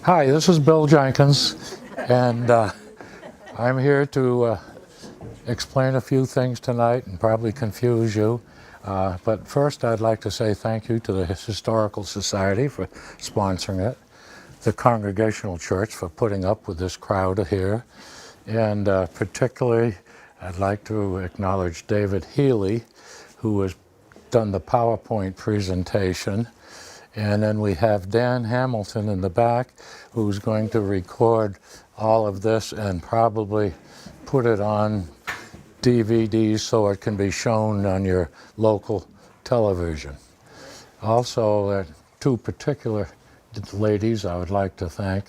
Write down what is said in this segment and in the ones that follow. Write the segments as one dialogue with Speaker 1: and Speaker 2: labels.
Speaker 1: Hi, this is Bill Jankins, and I'm here to explain a few things tonight and probably confuse you. But first, I'd like to say thank you to the Historical Society for sponsoring it, the Congregational Church for putting up with this crowd here, and particularly I'd like to acknowledge David Healy, who has done the PowerPoint presentation. And then we have Dan Hamilton in the back, who's going to record all of this and probably put it on DVDs so it can be shown on your local television. Also, two particular ladies I would like to thank.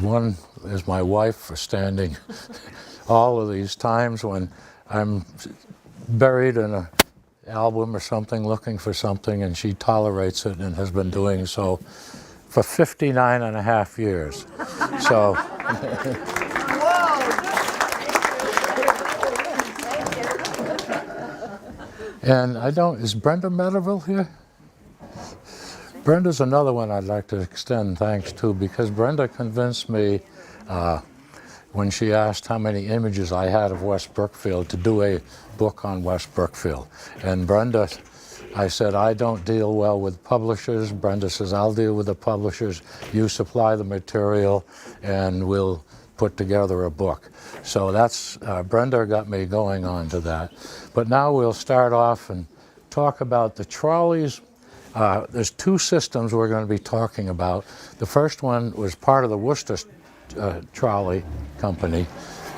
Speaker 1: One is my wife for standing all of these times when I'm buried in an album or something, looking for something, and she tolerates it and has been doing so for 59 and a half years. So, and is Brenda Medeville here? Brenda's another one I'd like to extend thanks to, because Brenda convinced me when she asked how many images I had of West Brookfield to do a book on West Brookfield. And Brenda, I said, I don't deal well with publishers. Brenda says, I'll deal with the publishers. You supply the material and we'll put together a book. So that's, Brenda got me going on to that. But now we'll start off and talk about the trolleys. There's two systems we're going to be talking about. The first one was part of the Worcester trolley company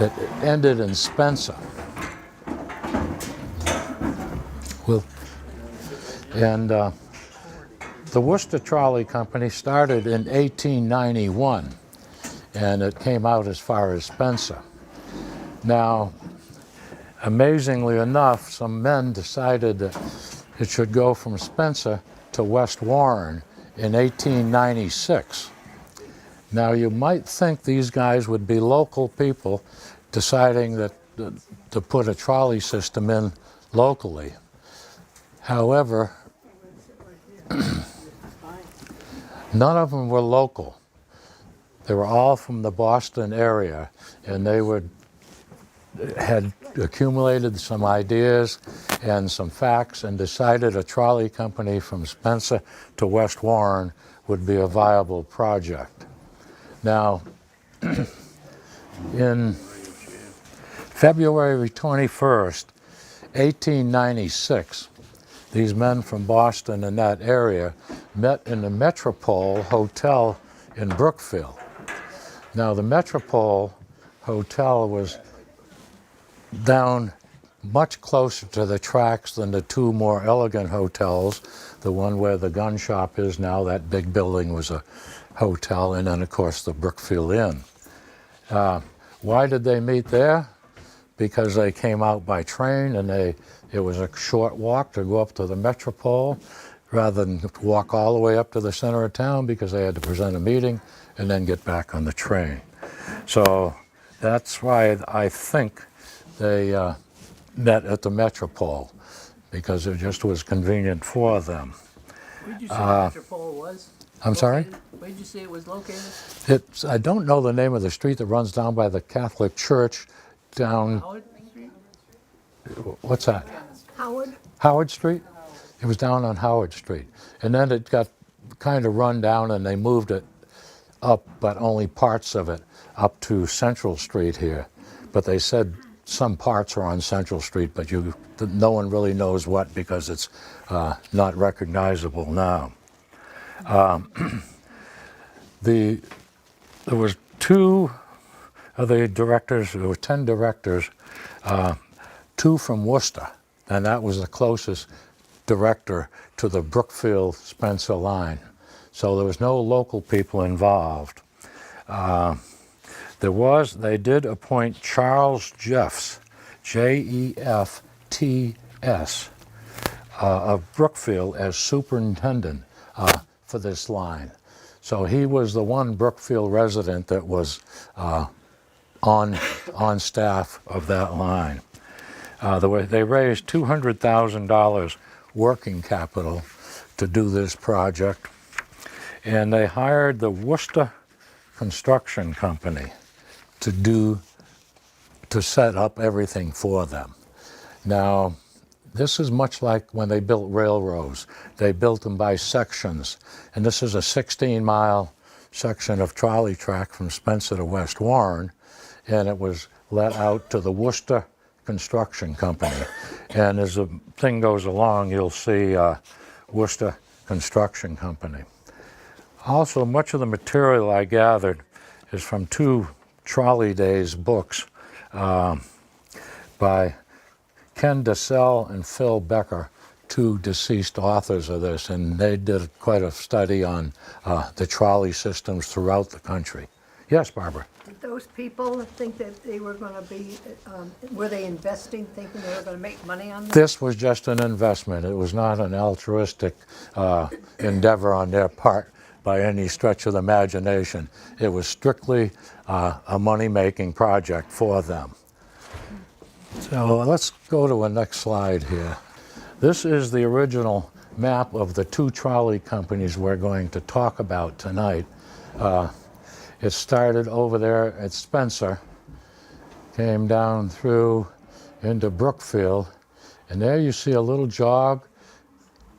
Speaker 1: that ended in Spencer. The Worcester Trolley Company started in 1891, and it came out as far as Spencer. Now, amazingly enough, some men decided that it should go from Spencer to West Warren in 1896. Now, you might think these guys would be local people deciding that to put a trolley system in locally. However, none of them were local. They were all from the Boston area, and they had accumulated some ideas and some facts and decided a trolley company from Spencer to West Warren would be a viable project. Now, in February 21st, 1896, these men from Boston and that area met in the Metropole Hotel in Brookfield. Now, the Metropole Hotel was down much closer to the tracks than the two more elegant hotels. The one where the gun shop is now, that big building, was a hotel, and then, of course, the Brookfield Inn. Why did they meet there? Because they came out by train, and it was a short walk to go up to the Metropole rather than walk all the way up to the center of town, because they had to present a meeting and then get back on the train. So that's why I think they met at the Metropole, because it just was convenient for them.
Speaker 2: Where did you say the Metropole was?
Speaker 1: I'm sorry?
Speaker 2: Where did you say it was located?
Speaker 1: I don't know the name of the street that runs down by the Catholic Church down...
Speaker 2: Howard Street?
Speaker 1: What's that?
Speaker 2: Howard?
Speaker 1: Howard Street? It was down on Howard Street. And then it got kind of run down and they moved it up, but only parts of it, up to Central Street here. But they said some parts are on Central Street, but no one really knows what, because it's not recognizable now. There was two of the directors, there were 10 directors, 2 from Worcester, and that was the closest director to the Brookfield-Spencer line. So there was no local people involved. They did appoint Charles Jeffs, Jefts, of Brookfield as superintendent for this line. So he was the one Brookfield resident that was on staff of that line. They raised $200,000 working capital to do this project. and they hired the Worcester Construction Company to set up everything for them. Now, this is much like when they built railroads. They built them by sections, and this is a 16-mile section of trolley track from Spencer to West Warren, and it was let out to the Worcester Construction Company. And as the thing goes along, you'll see Worcester Construction Company. Also, much of the material I gathered is from two Trolley Days books by Ken DeSell and Phil Becker, two deceased authors of this, and they did quite a study on the trolley systems throughout the country. Yes, Barbara?
Speaker 2: Did those people think that they were going to be, were they investing, thinking they were going to make money on this?
Speaker 1: This was just an investment. It was not an altruistic endeavor on their part by any stretch of the imagination. It was strictly a money-making project for them. So let's go to a next slide here. This is the original map of the two trolley companies we're going to talk about tonight. It started over there at Spencer, came down through into Brookfield, and there you see a little jog.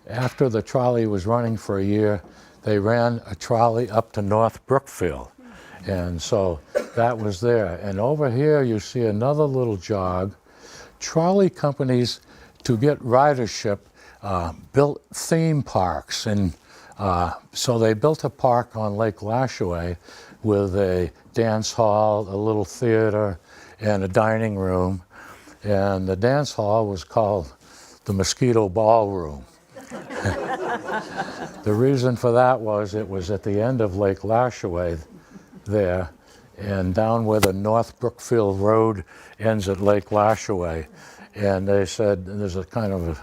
Speaker 1: After the trolley was running for a year, they ran a trolley up to North Brookfield. And so that was there. And over here you see another little jog. Trolley companies, to get ridership, built theme parks. And so they built a park on Lake Lashaway with a dance hall, a little theater, and a dining room. And the dance hall was called the Mosquito Ballroom. The reason for that was it was at the end of Lake Lashaway there, and down where the North Brookfield Road ends at Lake Lashaway. And they said there's a kind of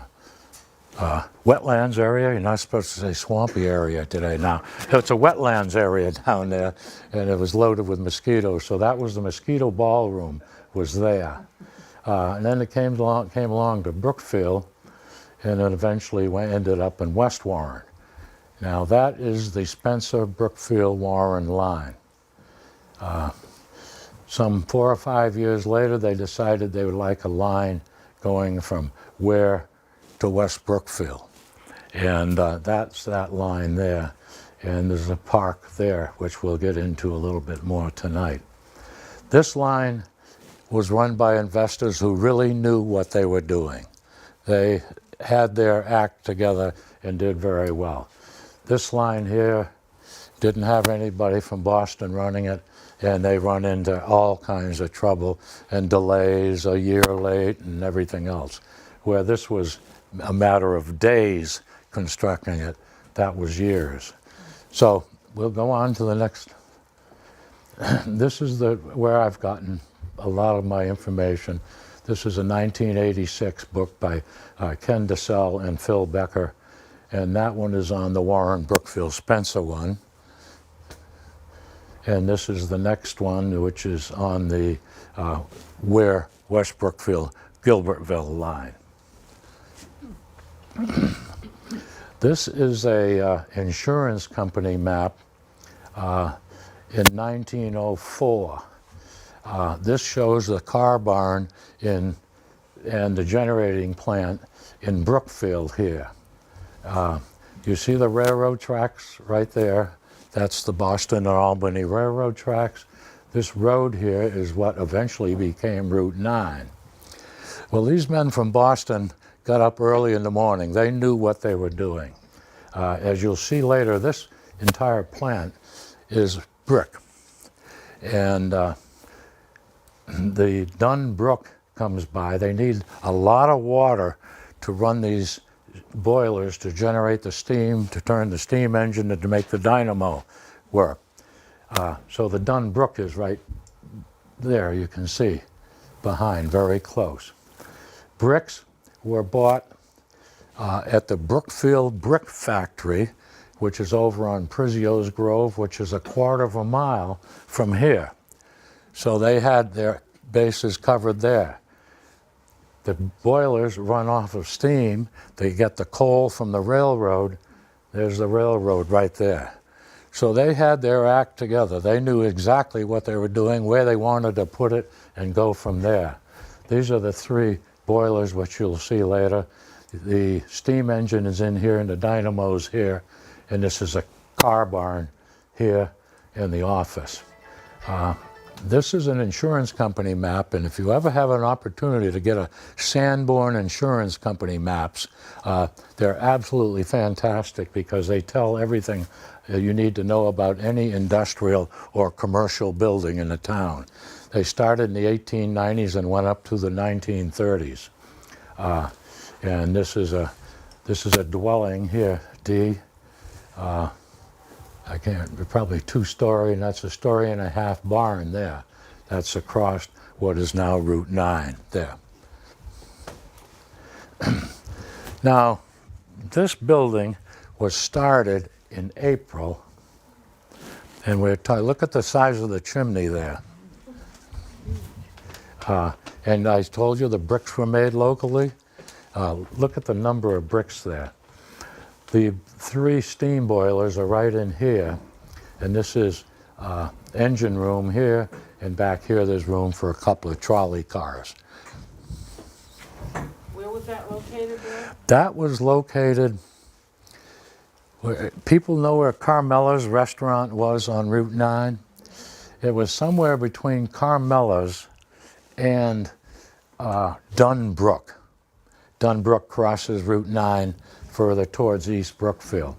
Speaker 1: a wetlands area. You're not supposed to say swampy area today now. It's a wetlands area down there, and it was loaded with mosquitoes. So that was the Mosquito Ballroom was there. And then it came along to Brookfield, and it eventually ended up in West Warren. Now that is the Spencer-Brookfield-Warren line. Some 4 or 5 years later, they decided they would like a line going from Ware to West Brookfield. And that's that line there. And there's a park there, which we'll get into a little bit more tonight. This line was run by investors who really knew what they were doing. They had their act together and did very well. This line here didn't have anybody from Boston running it, and they run into all kinds of trouble and delays, a year late and everything else. Where this was a matter of days constructing it, that was years. So we'll go on to the next. This is where I've gotten a lot of my information. This is a 1986 book by Ken DeSell and Phil Becker, and that one is on the Warren Brookfield Spencer one. And this is the next one, which is on the Ware West Brookfield Gilbertville line. This is a insurance company map in 1904. This shows the car barn and the generating plant in Brookfield here. You see the railroad tracks right there? That's the Boston and Albany Railroad tracks. This road here is what eventually became Route 9. Well, these men from Boston got up early in the morning. They knew what they were doing. As you'll see later, this entire plant is brick. And the Dunn Brook comes by. They need a lot of water to run these boilers to generate the steam, to turn the steam engine, and to make the dynamo work. So the Dunn Brook is right there, you can see, behind, very close. Bricks were bought at the Brookfield Brick Factory, which is over on Prizio's Grove, which is a quarter of a mile from here. So they had their bases covered there. The boilers run off of steam. They get the coal from the railroad. There's the railroad right there. So they had their act together. They knew exactly what they were doing, where they wanted to put it, and go from there. These are the 3 boilers, which you'll see later. The steam engine is in here, and the dynamo's here, and this is a car barn here in the office. This is an insurance company map, and if you ever have an opportunity to get a Sanborn Insurance Company maps, they're absolutely fantastic because they tell everything you need to know about any industrial or commercial building in the town. They started in the 1890s and went up to the 1930s. And this is a dwelling here, D. I can't, probably 2-story, and that's a 1.5-story barn there. That's across what is now Route 9 there. Now, this building was started in April, and look at the size of the chimney there. And I told you the bricks were made locally. Look at the number of bricks there. The 3 steam boilers are right in here, and this is engine room here, and back here there's room for a couple of trolley cars.
Speaker 3: Where was that located there?
Speaker 1: That was located, people know where Carmela's restaurant was on Route 9? It was somewhere between Carmela's and Dunbrook. Dunbrook crosses Route 9 further towards East Brookfield.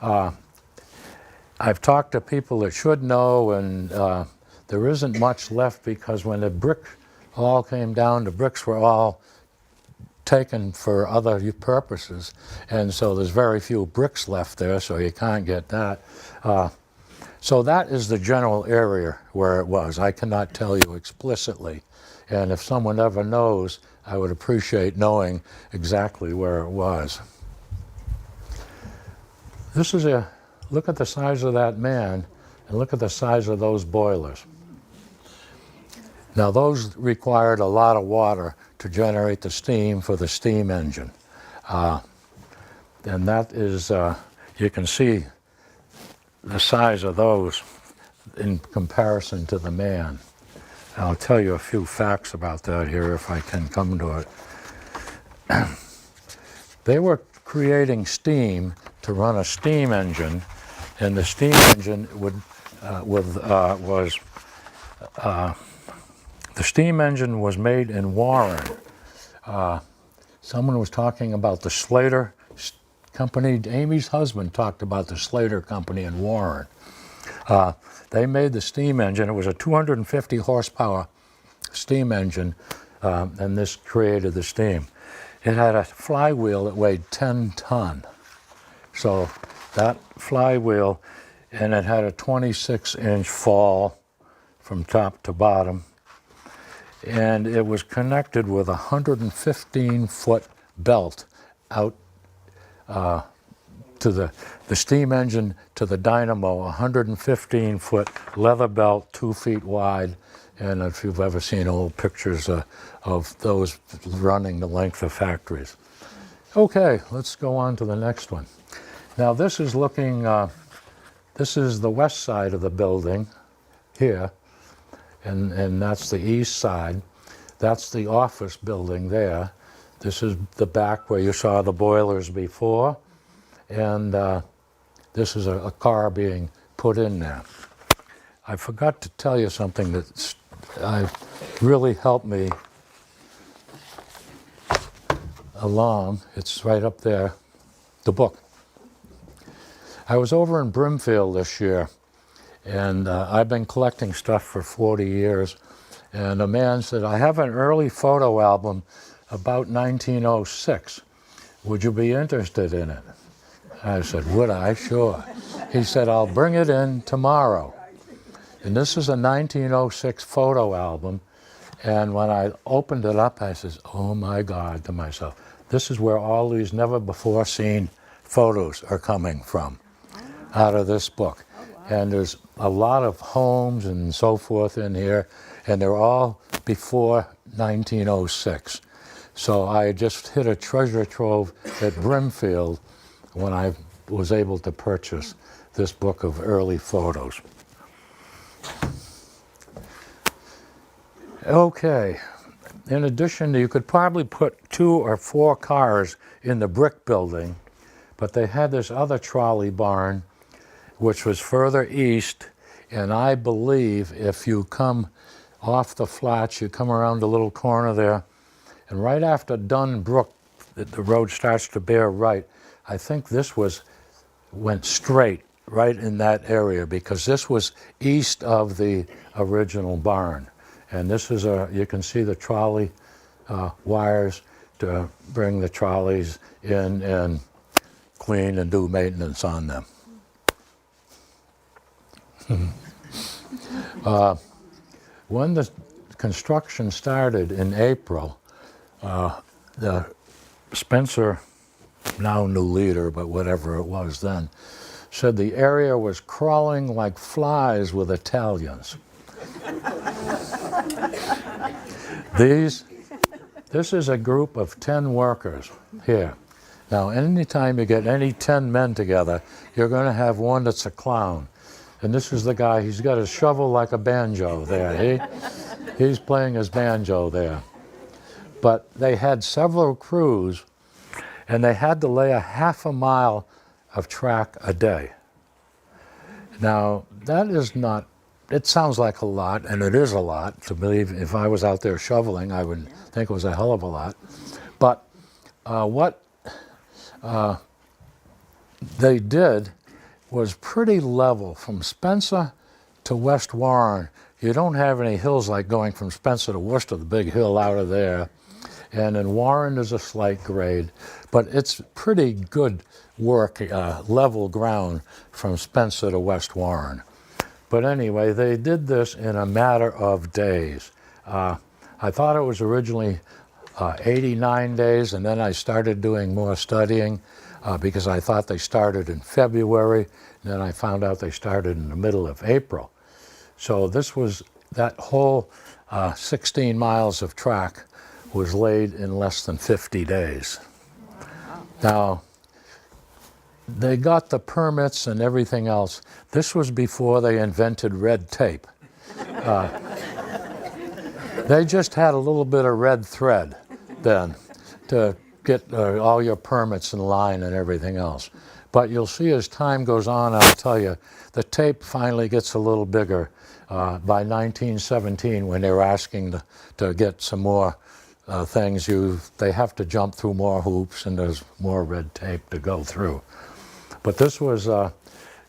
Speaker 1: I've talked to people that should know, and there isn't much left because when the brick all came down, the bricks were all taken for other purposes, and so there's very few bricks left there, so you can't get that. So that is the general area where it was. I cannot tell you explicitly, and if someone ever knows, I would appreciate knowing exactly where it was. This is look at the size of that man, and look at the size of those boilers. Now those required a lot of water to generate the steam for the steam engine. And that is, you can see the size of those in comparison to the man. I'll tell you a few facts about that here if I can come to it. They were creating steam to run a steam engine, and the steam engine the steam engine was made in Warren. Someone was talking about the Slater Company. Amy's husband talked about the Slater Company in Warren. They made the steam engine. It was a 250 horsepower steam engine, and this created the steam. It had a flywheel that weighed 10 ton. So that flywheel, and it had a 26-inch fall from top to bottom, and it was connected with a 115-foot belt out to the steam engine to the dynamo, 115-foot leather belt, 2 feet wide, and if you've ever seen old pictures of those running the length of factories. Okay, let's go on to the next one. Now this is looking, this is the west side of the building here, and that's the east side. That's the office building there. This is the back where you saw the boilers before, and this is a car being put in there. I forgot to tell you something that really helped me along. It's right up there, the book. I was over in Brimfield this year, and I've been collecting stuff for 40 years, and a man said, I have an early photo album about 1906. Would you be interested in it? I said, would I? Sure. He said, I'll bring it in tomorrow. And this is a 1906 photo album, and when I opened it up, I said, oh my God, to myself, this is where all these never before seen photos are coming from, out of this book. And there's a lot of homes and so forth in here, and they're all before 1906. So I just hit a treasure trove at Brimfield when I was able to purchase this book of early photos. Okay, in addition, you could probably put 2 or 4 cars in the brick building, but they had this other trolley barn which was further east, and I believe if you come off the flats, you come around the little corner there, and right after Dunn Brook, the road starts to bear right. I think this went straight right in that area because this was east of the original barn. And this is you can see the trolley wires to bring the trolleys in and clean and do maintenance on them. When the construction started in April, the Spencer, now new leader, but whatever it was then, said the area was crawling like flies with Italians. This is a group of 10 workers here. Now, anytime you get any 10 men together, you're going to have one that's a clown. And this is the guy, he's got a shovel like a banjo there. He's playing his banjo there. But they had several crews, and they had to lay a half a mile of track a day. Now, that is not, it sounds like a lot, and it is a lot. To believe if I was out there shoveling, I would think it was a hell of a lot. But what they did was pretty level from Spencer to West Warren. You don't have any hills like going from Spencer to Worcester, the big hill out of there. And in Warren there's a slight grade, but it's pretty good work, level ground from Spencer to West Warren. But anyway, they did this in a matter of days. I thought it was originally 89 days, and then I started doing more studying because I thought they started in February, and then I found out they started in the middle of April. So this was, that whole 16 miles of track was laid in less than 50 days. Now, they got the permits and everything else. This was before they invented red tape. They just had a little bit of red thread then to get all your permits in line and everything else. But you'll see as time goes on, I'll tell you, the tape finally gets a little bigger by 1917 when they were asking to get some more things. They have to jump through more hoops and there's more red tape to go through. But this was an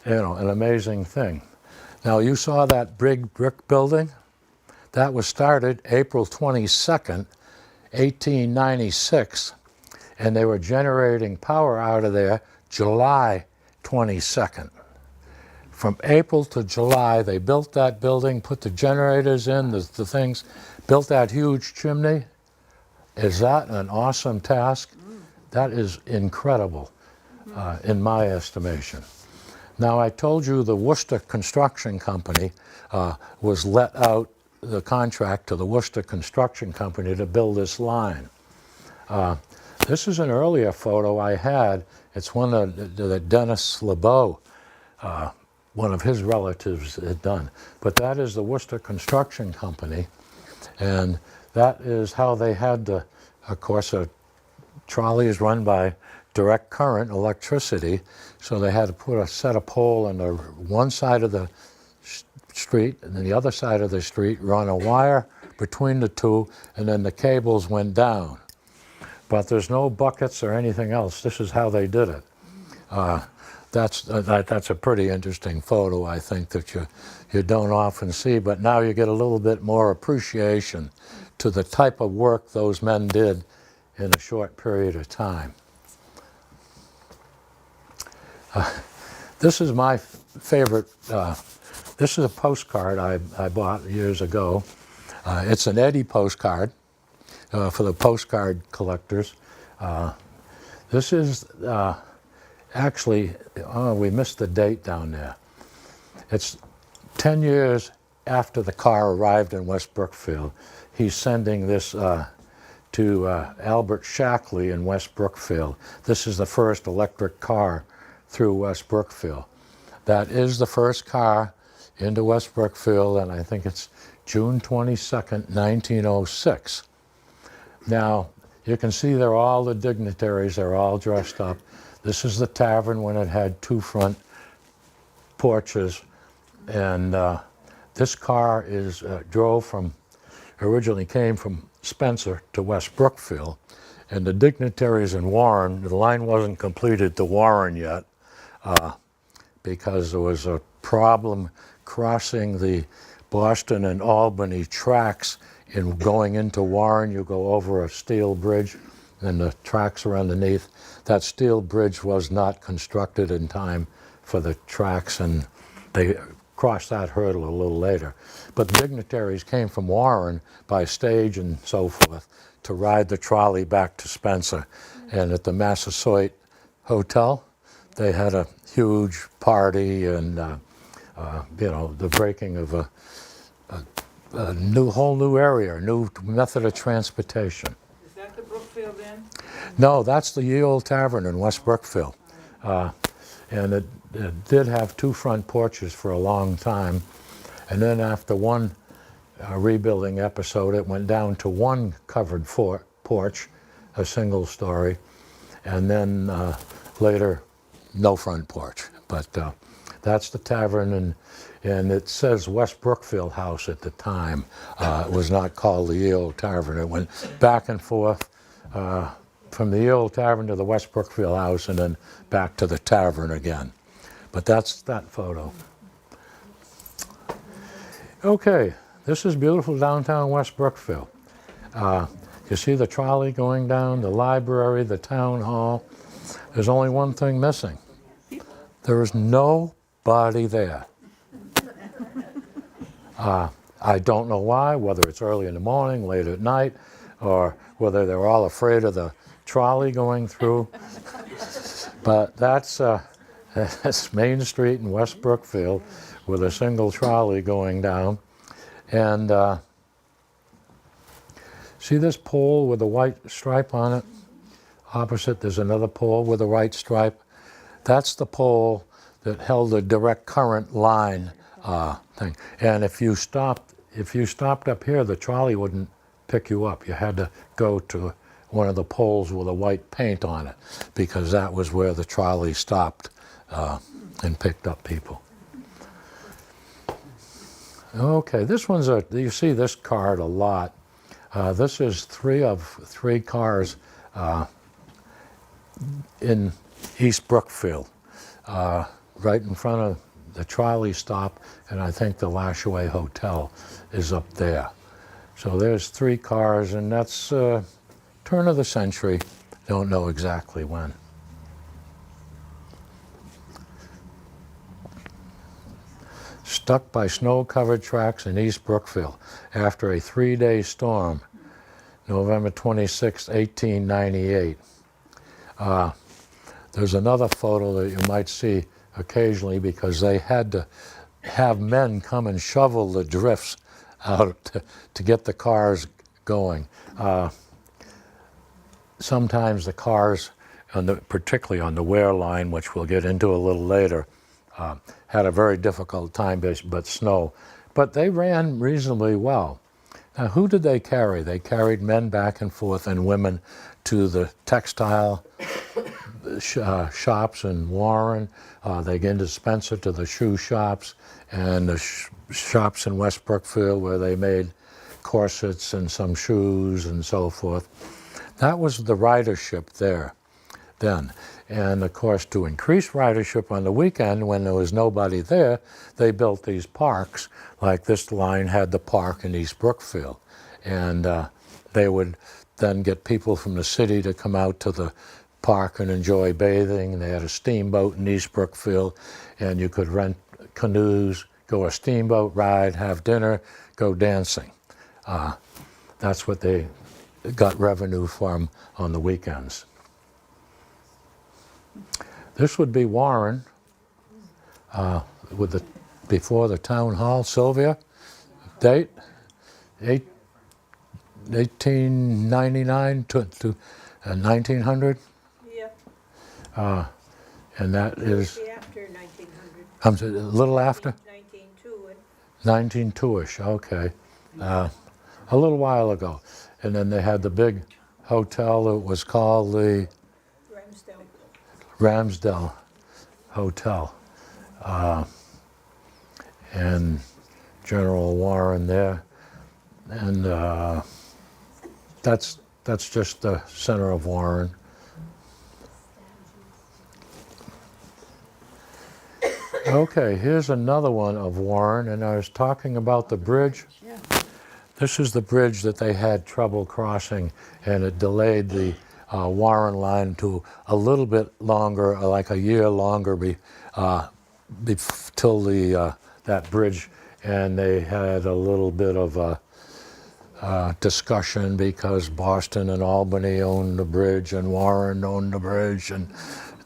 Speaker 1: amazing thing. Now you saw that big brick building? That was started April 22nd, 1896, and they were generating power out of there July 22nd. From April to July, they built that building, put the generators in, the things, built that huge chimney. Is that an awesome task? That is incredible, in my estimation. Now, I told you the Worcester Construction Company was let out the contract to the Worcester Construction Company to build this line. This is an earlier photo I had. It's one that Dennis LeBeau, one of his relatives, had done. But that is the Worcester Construction Company, and that is how they had to, of course, a trolley is run by direct current electricity, so they had to set a pole on the one side of the street, and then the other side of the street, run a wire between the two, and then the cables went down. But there's no buckets or anything else. This is how they did it. That's a pretty interesting photo, I think, that you don't often see, but now you get a little bit more appreciation to the type of work those men did in a short period of time. This is my favorite. This is a postcard I bought years ago. It's an Eddie postcard for the postcard collectors. This is actually, we missed the date down there. It's 10 years after the car arrived in West Brookfield. He's sending this to Albert Shackley in West Brookfield. This is the first electric car through West Brookfield. That is the first car into West Brookfield, and I think it's June 22nd, 1906. Now, you can see there are all the dignitaries, they're all dressed up. This is the tavern when it had two front porches, and this car originally came from Spencer to West Brookfield, and the dignitaries in Warren, the line wasn't completed to Warren yet, because there was a problem crossing the Boston and Albany tracks. In going into Warren, you go over a steel bridge, and the tracks are underneath. That steel bridge was not constructed in time for the tracks, and they crossed that hurdle a little later. But the dignitaries came from Warren by stage and so forth to ride the trolley back to Spencer. And at the Massasoit Hotel, they had a huge party and, the breaking of a whole new area, a new method of transportation.
Speaker 3: Is that the Brookfield Inn?
Speaker 1: No, that's the Ye Olde Tavern in West Brookfield. And it did have two front porches for a long time. And then after one rebuilding episode, it went down to one covered porch, a single story. And then later, no front porch. But that's the tavern, and it says West Brookfield House at the time. It was not called the Ye Olde Tavern. It went back and forth from the Ye Olde Tavern to the West Brookfield House and then back to the tavern again. But that's that photo. Okay, this is beautiful downtown West Brookfield. You see the trolley going down, the library, the town hall. There's only one thing missing. There is nobody there. I don't know why, whether it's early in the morning, late at night, or whether they're all afraid of the trolley going through. But that's Main Street in West Brookfield with a single trolley going down. And see this pole with a white stripe on it? Opposite, there's another pole with a white stripe. That's the pole that held the direct current line thing. And if you stopped up here, the trolley wouldn't pick you up. You had to go to one of the poles with a white paint on it, because that was where the trolley stopped and picked up people. Okay, this one's you see this card a lot. This is three cars in East Brookfield, right in front of the trolley stop, and I think the Lashaway Hotel is up there. So there's three cars, and that's turn of the century. Don't know exactly when. Stuck by snow-covered tracks in East Brookfield after a 3-day storm, November 26, 1898. There's another photo that you might see occasionally, because they had to have men come and shovel the drifts out to get the cars going. Sometimes the cars, particularly on the Ware line, which we'll get into a little later, had a very difficult time, but snow. But they ran reasonably well. Now, who did they carry? They carried men back and forth and women to the textile shops in Warren. They get into Spencer to the shoe shops and the shops in West Brookfield where they made corsets and some shoes and so forth. That was the ridership there then. And of course, to increase ridership on the weekend when there was nobody there, they built these parks, like this line had the park in East Brookfield. And they would then get people from the city to come out to the park and enjoy bathing. They had a steamboat in East Brookfield, and you could rent canoes, go a steamboat ride, have dinner, go dancing. That's what they got revenue from on the weekends. This would be Warren, before the town hall. Sylvia, date 1899 to 1900.
Speaker 3: Yep.
Speaker 1: And that is
Speaker 2: After 1900.
Speaker 1: A little after?
Speaker 3: 1902.
Speaker 1: 1902-ish, okay. A little while ago. And then they had the big hotel that was called the
Speaker 3: Ramsdale.
Speaker 1: Ramsdale Hotel. And General Warren there. And that's just the center of Warren. Okay, here's another one of Warren, and I was talking about the bridge. This is the bridge that they had trouble crossing, and it delayed the Warren line to a little bit longer, like a year longer, till that bridge. And they had a little bit of a discussion because Boston and Albany owned the bridge, and Warren owned the bridge, and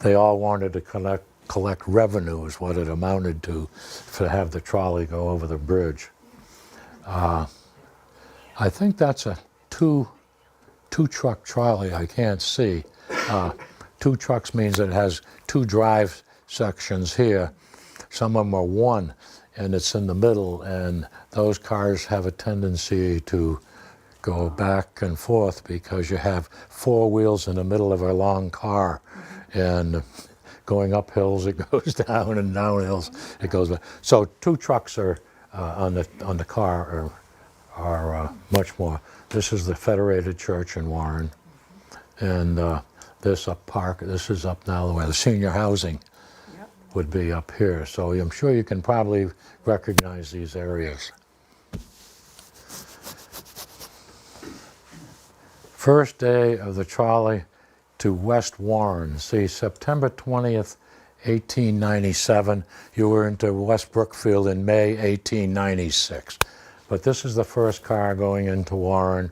Speaker 1: they all wanted to collect revenue, is what it amounted to have the trolley go over the bridge. I think that's a two-truck trolley. I can't see. Two trucks means it has two drive sections here. Some of them are one, and it's in the middle, and those cars have a tendency to go back and forth because you have four wheels in the middle of a long car, and going up hills it goes down, and down hills it goes back. So two trucks are on the car are much more. This is the Federated Church in Warren, and this is up now where the senior housing would be up here. So I'm sure you can probably recognize these areas. First day of the trolley to West Warren. See, September 20th, 1897. You were into West Brookfield in May 1896. But this is the first car going into Warren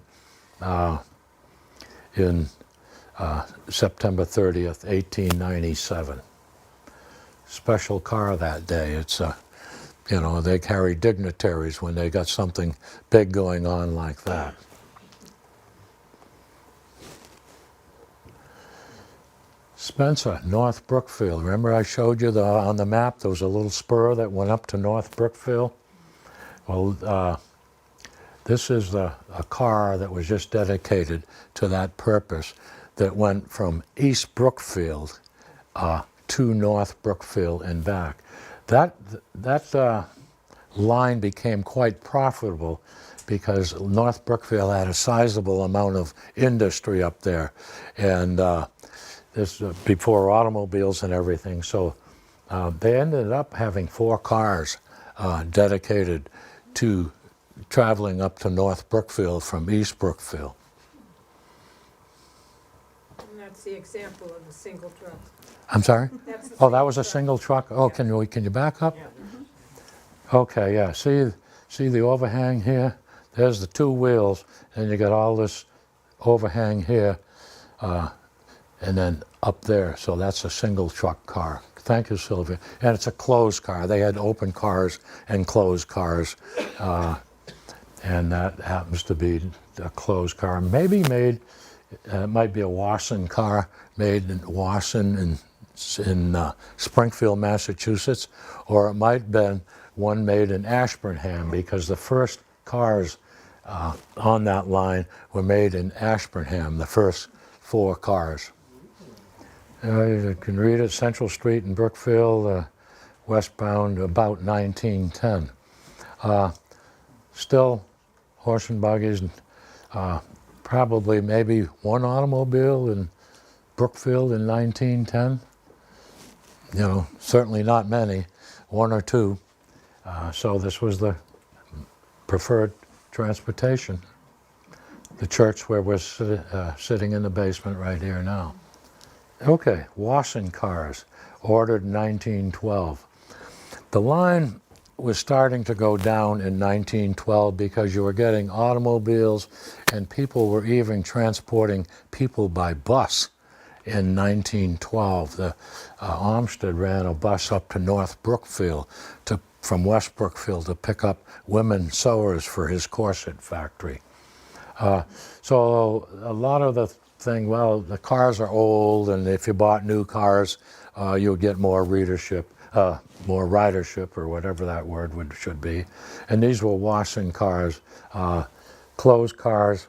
Speaker 1: in September 30th, 1897. Special car that day. It's they carry dignitaries when they got something big going on like that. Spencer, North Brookfield. Remember I showed you on the map there was a little spur that went up to North Brookfield? Well, this is a car that was just dedicated to that purpose, that went from East Brookfield to North Brookfield and back. That line became quite profitable because North Brookfield had a sizable amount of industry up there, and this before automobiles and everything. So they ended up having four cars dedicated to traveling up to North Brookfield from East Brookfield.
Speaker 3: And that's the example of a single truck.
Speaker 1: I'm sorry?
Speaker 3: That's the
Speaker 1: Oh, that
Speaker 3: single
Speaker 1: was a
Speaker 3: truck.
Speaker 1: single truck? Oh, can you back up? Okay, yeah. See the overhang here? There's the two wheels, and you got all this overhang here, and then up there. So that's a single truck car. Thank you, Sylvia. And it's a closed car. They had open cars and closed cars, and that happens to be a closed car. Maybe made, it might be a Wasson car, made in Wasson in Springfield, Massachusetts, or it might have been one made in Ashburnham, because the first cars on that line were made in Ashburnham, the first four cars. You can read it, Central Street in Brookfield, westbound, about 1910. Still horse and buggies, probably maybe one automobile in Brookfield in 1910. Certainly not many, one or two. So this was the preferred transportation. The church where we're sitting in the basement right here now. Okay, Wasson cars, ordered in 1912. The line was starting to go down in 1912 because you were getting automobiles, and people were even transporting people by bus in 1912. The Olmsted ran a bus up to North Brookfield from West Brookfield to pick up women sewers for his corset factory. So a lot of the thing, well, the cars are old, and if you bought new cars, you would get more readership, more ridership or whatever that word should be. And these were washing cars, clothes cars,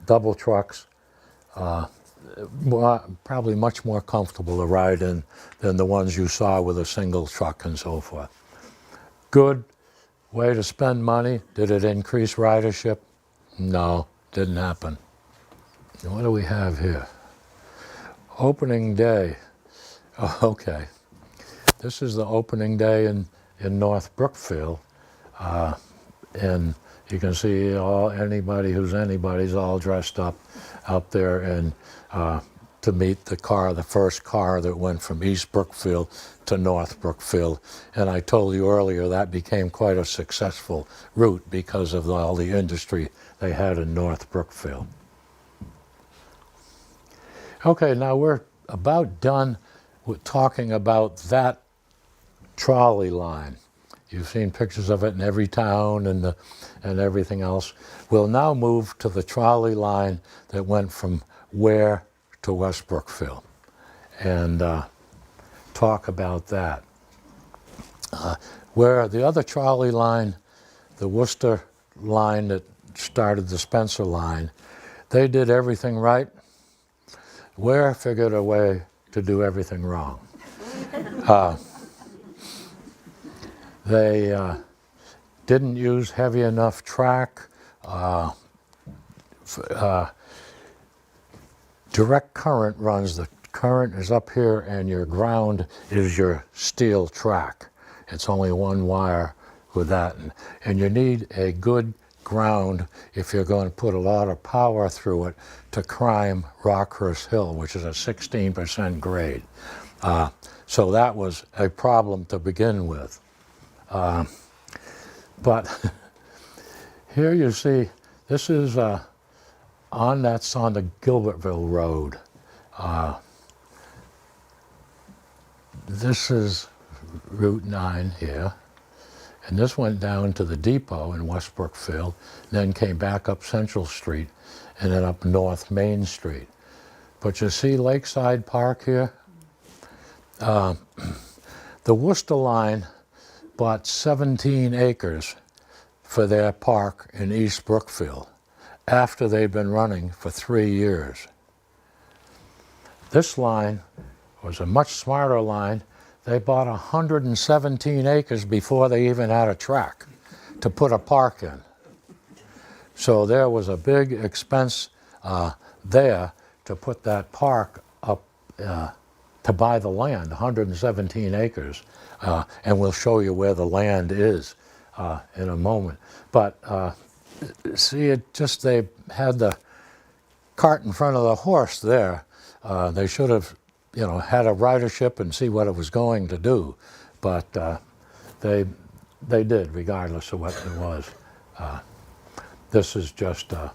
Speaker 1: double trucks, probably much more comfortable to ride in than the ones you saw with a single truck and so forth. Good way to spend money. Did it increase ridership? No, didn't happen. What do we have here? Opening day. Oh, okay. This is the opening day in North Brookfield. And you can see anybody who's anybody's all dressed up out there and to meet the first car that went from East Brookfield to North Brookfield. And I told you earlier that became quite a successful route because of all the industry they had in North Brookfield. Okay, now we're about done with talking about that trolley line. You've seen pictures of it in every town and everything else. We'll now move to the trolley line that went from Ware to West Brookfield and talk about that. Where the other trolley line, the Worcester line that started the Spencer line, they did everything right. Ware figured a way to do everything wrong. They didn't use heavy enough track. Direct current runs, the current is up here and your ground is your steel track. It's only one wire with that. And you need a good ground if you're going to put a lot of power through it to climb Rockhurst Hill, which is a 16% grade. So that was a problem to begin with. But here you see, this is that's on the Gilbertville Road. This is Route 9 here. And this went down to the depot in West Brookfield, then came back up Central Street, and then up North Main Street. But you see Lakeside Park here? The Worcester line bought 17 acres for their park in East Brookfield after they'd been running for 3 years. This line was a much smarter line. They bought 117 acres before they even had a track to put a park in. So there was a big expense there to put that park up, to buy the land, 117 acres. And we'll show you where the land is in a moment. But see, they had the cart in front of the horse there. They should have had a ridership and see what it was going to do, but they did, regardless of what it was. This is just a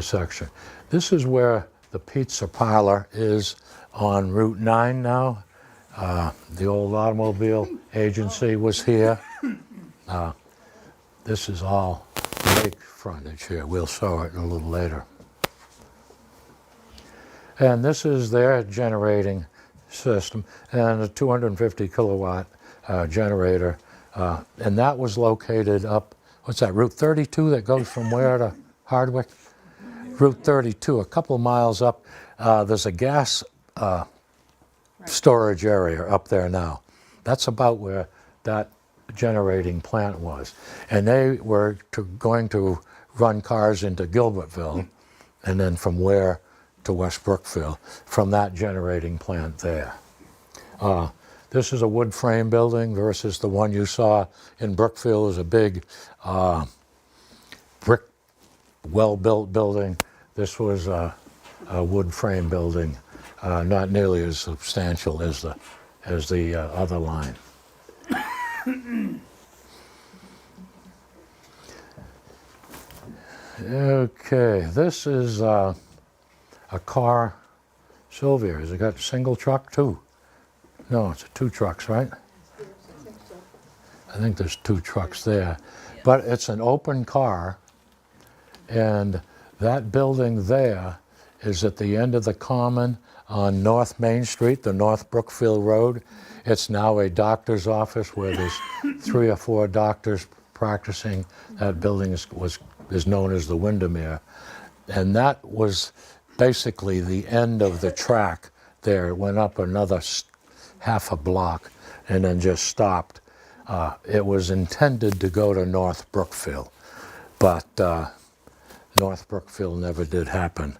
Speaker 1: section. This is where the pizza parlor is on Route 9 now. The old automobile agency was here. This is all lake frontage here. We'll show it a little later. And this is their generating system, and a 250 kilowatt generator. And that was located up, what's that, Route 32 that goes from Ware to Hardwick? Route 32, a couple miles up. There's a gas storage area up there now. That's about where that generating plant was. And they were going to run cars into Gilbertville, and then from Ware to West Brookfield from that generating plant there. This is a wood frame building versus the one you saw in Brookfield is a big brick, well-built building. This was a wood frame building, not nearly as substantial as the other line. Okay, this is a car, Sylvia. Has it got a single truck too? No, it's 2 trucks, right? I think there's 2 trucks there. But it's an open car, and that building there is at the end of the common on North Main Street, the North Brookfield Road. It's now a doctor's office where there's 3 or 4 doctors practicing. That building is known as the Windermere. And that was basically the end of the track there. It went up another half a block and then just stopped. It was intended to go to North Brookfield, but North Brookfield never did happen.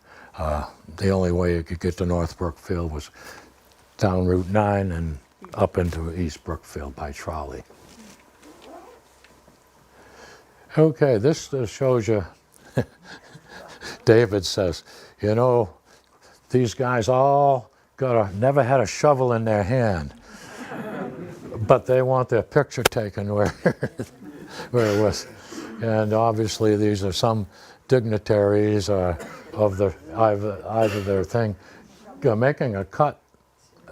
Speaker 1: The only way you could get to North Brookfield was down Route 9 and up into East Brookfield by trolley. Okay, this shows you, David says, you know, these guys all never had a shovel in their hand, but they want their picture taken where it was. And obviously these are some dignitaries of either their thing, making a cut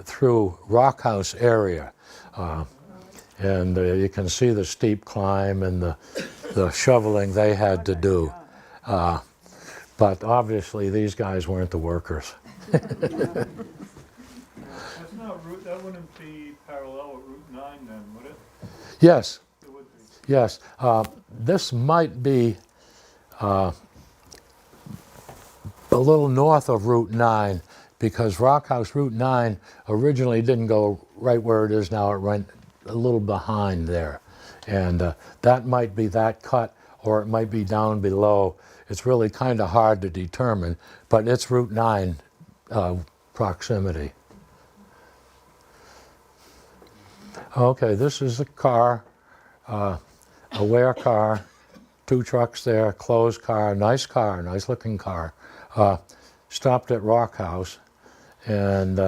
Speaker 1: through Rock House area. And you can see the steep climb and the shoveling they had to do. But obviously these guys weren't the workers.
Speaker 4: That's not Route, that wouldn't be parallel with Route 9 then, would it?
Speaker 1: Yes,
Speaker 4: It would be.
Speaker 1: yes. This might be a little north of Route 9 because Rock House Route 9 originally didn't go right where it is now. It went a little behind there. And that might be that cut or it might be down below. It's really kind of hard to determine, but it's Route 9 proximity. Okay, this is a car, a Ware car, 2 trucks there, closed car, nice looking car. Stopped at Rock House, and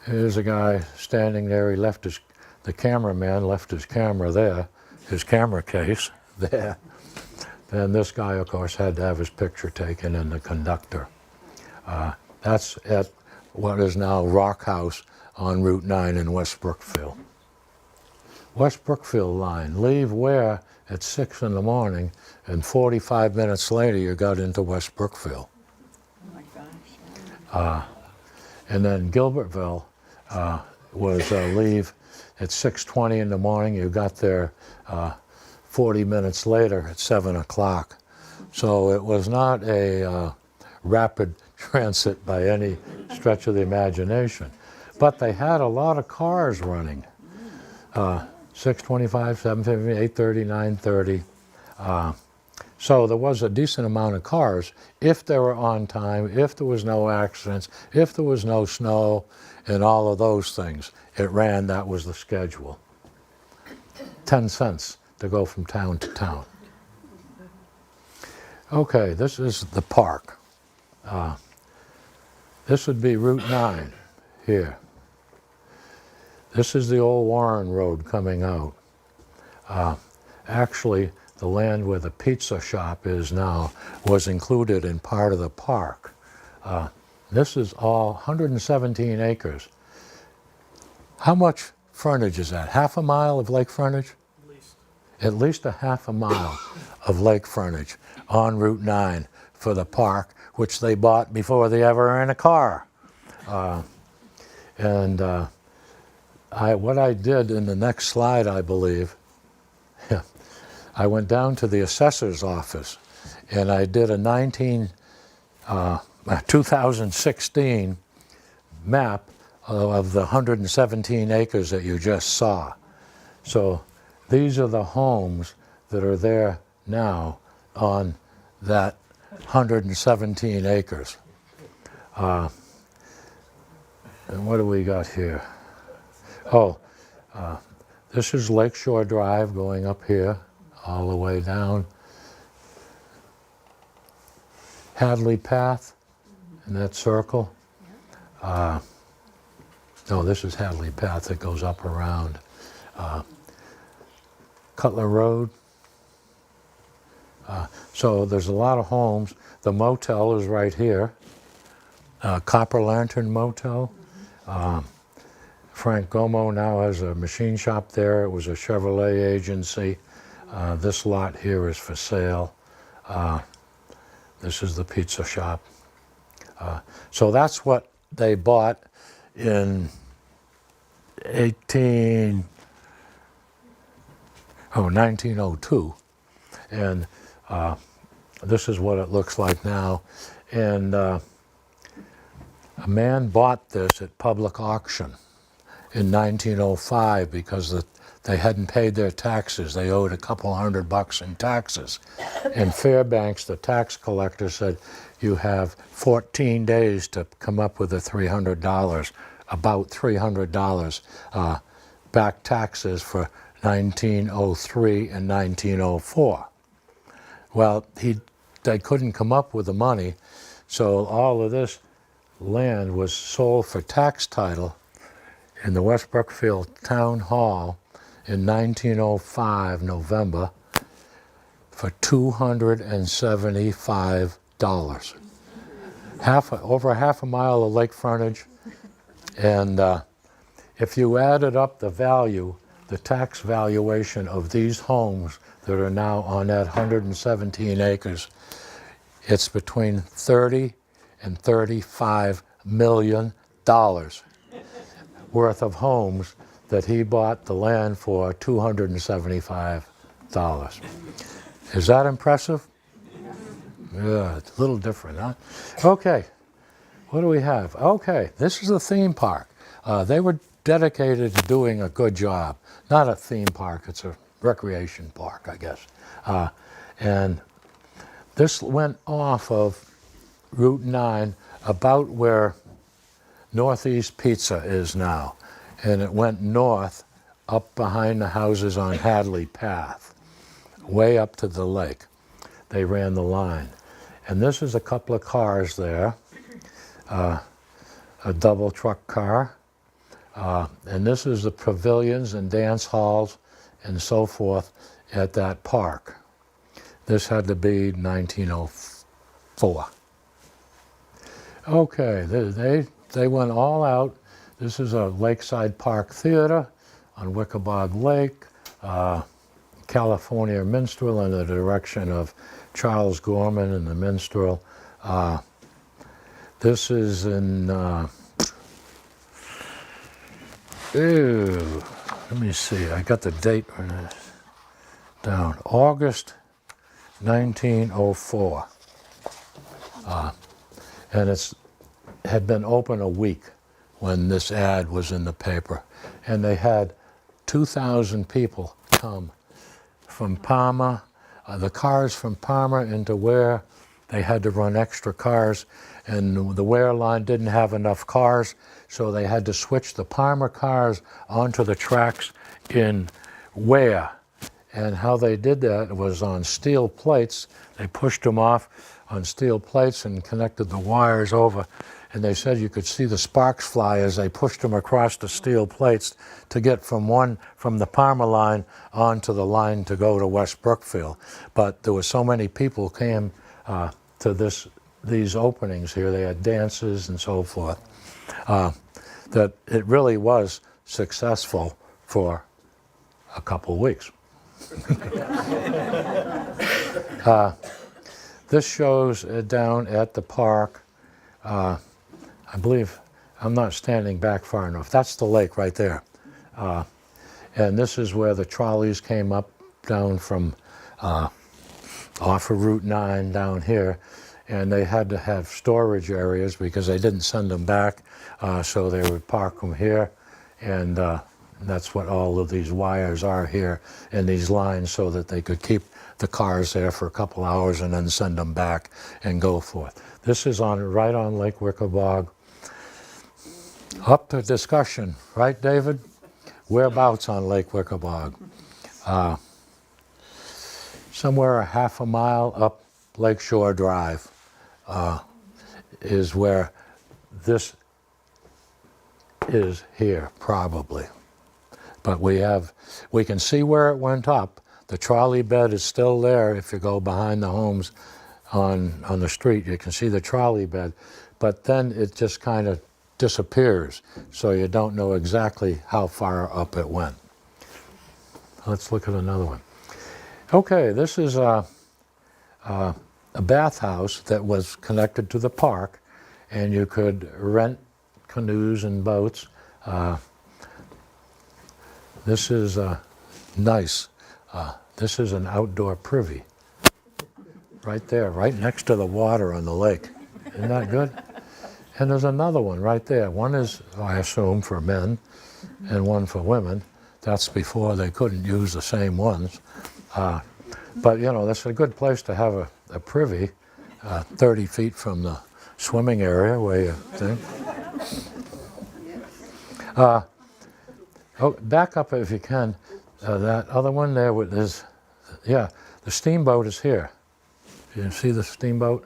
Speaker 1: here's a guy standing there. He left the cameraman left his camera there, his camera case there. And this guy, of course, had to have his picture taken, and the conductor. That's at what is now Rock House on Route 9 in West Brookfield. West Brookfield line, leave Ware at 6 in the morning, and 45 minutes later you got into West Brookfield.
Speaker 5: Oh my gosh.
Speaker 1: And then Gilbertville was leave at 6:20 in the morning. You got there 40 minutes later at 7 o'clock. So it was not a rapid transit by any stretch of the imagination. But they had a lot of cars running. 6:25, 7:50, 8:30, 9:30. So there was a decent amount of cars if they were on time, if there was no accidents, if there was no snow, and all of those things. It ran, that was the schedule. 10 cents to go from town to town. Okay, this is the park. This would be Route 9 here. This is the old Warren Road coming out. Actually, the land where the pizza shop is now was included in part of the park. This is all 117 acres. How much frontage is that? Half a mile of lake frontage? At least a half a mile of lake frontage on Route 9 for the park, which they bought before they ever ran a car. What I did in the next slide, I believe, I went down to the assessor's office and I did a 2016 map of the 117 acres that you just saw. So these are the homes that are there now on that 117 acres. And what do we got here? Oh, this is Lakeshore Drive going up here all the way down. Hadley Path in that circle. No, this is Hadley Path that goes up around. Cutler Road. So there's a lot of homes. The motel is right here. Copper Lantern Motel. Frank Gomo now has a machine shop there. It was a Chevrolet agency. This lot here is for sale. This is the pizza shop. So that's what they bought in 1902. And this is what it looks like now. And a man bought this at public auction in 1905 because they hadn't paid their taxes. They owed a couple $100 in taxes. And Fairbanks, the tax collector, said, you have 14 days to come up with the $300, about $300 back taxes for 1903 and 1904. Well, they couldn't come up with the money, so all of this land was sold for tax title in the West Brookfield Town Hall in 1905, November, for $275. Over half a mile of lake frontage, and if you added up the value, the tax valuation of these homes that are now on that 117 acres, it's between $30 and $35 million worth of homes that he bought the land for $275. Is that impressive? Yeah, it's a little different, huh? Okay, what do we have? Okay, this is a theme park. They were dedicated to doing a good job. Not a theme park, it's a recreation park, I guess. And this went off of Route 9 about where Northeast Pizza is now. And it went north up behind the houses on Hadley Path, way up to the lake. They ran the line. And this is a couple of cars there, a double truck car. And this is the pavilions and dance halls and so forth at that park. This had to be 1904. Okay, they went all out. This is a Lakeside Park Theater on Quaboag Lake, California Minstrel in the direction of Charles Gorman and the Minstrel. This is in, let me see, I got the date down, August 1904. And it had been open a week when this ad was in the paper. And they had 2,000 people come from Palmer, the cars from Palmer into Ware. They had to run extra cars, and the Ware line didn't have enough cars, so they had to switch the Palmer cars onto the tracks in Ware. And how they did that was on steel plates. They pushed them off on steel plates and connected the wires over. And they said you could see the sparks fly as they pushed them across the steel plates to get from the Palmer line onto the line to go to West Brookfield. But there were so many people came to these openings here. They had dances and so forth, that it really was successful for a couple weeks. This shows down at the park. I believe I'm not standing back far enough. That's the lake right there. And this is where the trolleys came up down from off of Route 9 down here. And they had to have storage areas because they didn't send them back. So they would park them here. And that's what all of these wires are here in these lines, so that they could keep the cars there for a couple hours and then send them back and go forth. This is right on Lake Quaboag. Up to discussion, right, David? Whereabouts on Lake Quaboag? Somewhere a half a mile up Lakeshore Drive is where this is here, probably. But we can see where it went up. The trolley bed is still there. If you go behind the homes on the street, you can see the trolley bed. But then it just kind of disappears, so you don't know exactly how far up it went. Let's look at another one. Okay, this is a bathhouse that was connected to the park, and you could rent canoes and boats. This is nice. This is an outdoor privy. Right there, right next to the water on the lake. Isn't that good? And there's another one right there. One is, I assume, for men, and one for women. That's before they couldn't use the same ones. But you know, that's a good place to have a privy, 30 feet from the swimming area where you think. Back up if you can. That other one there is, yeah, the steamboat is here. You see the steamboat?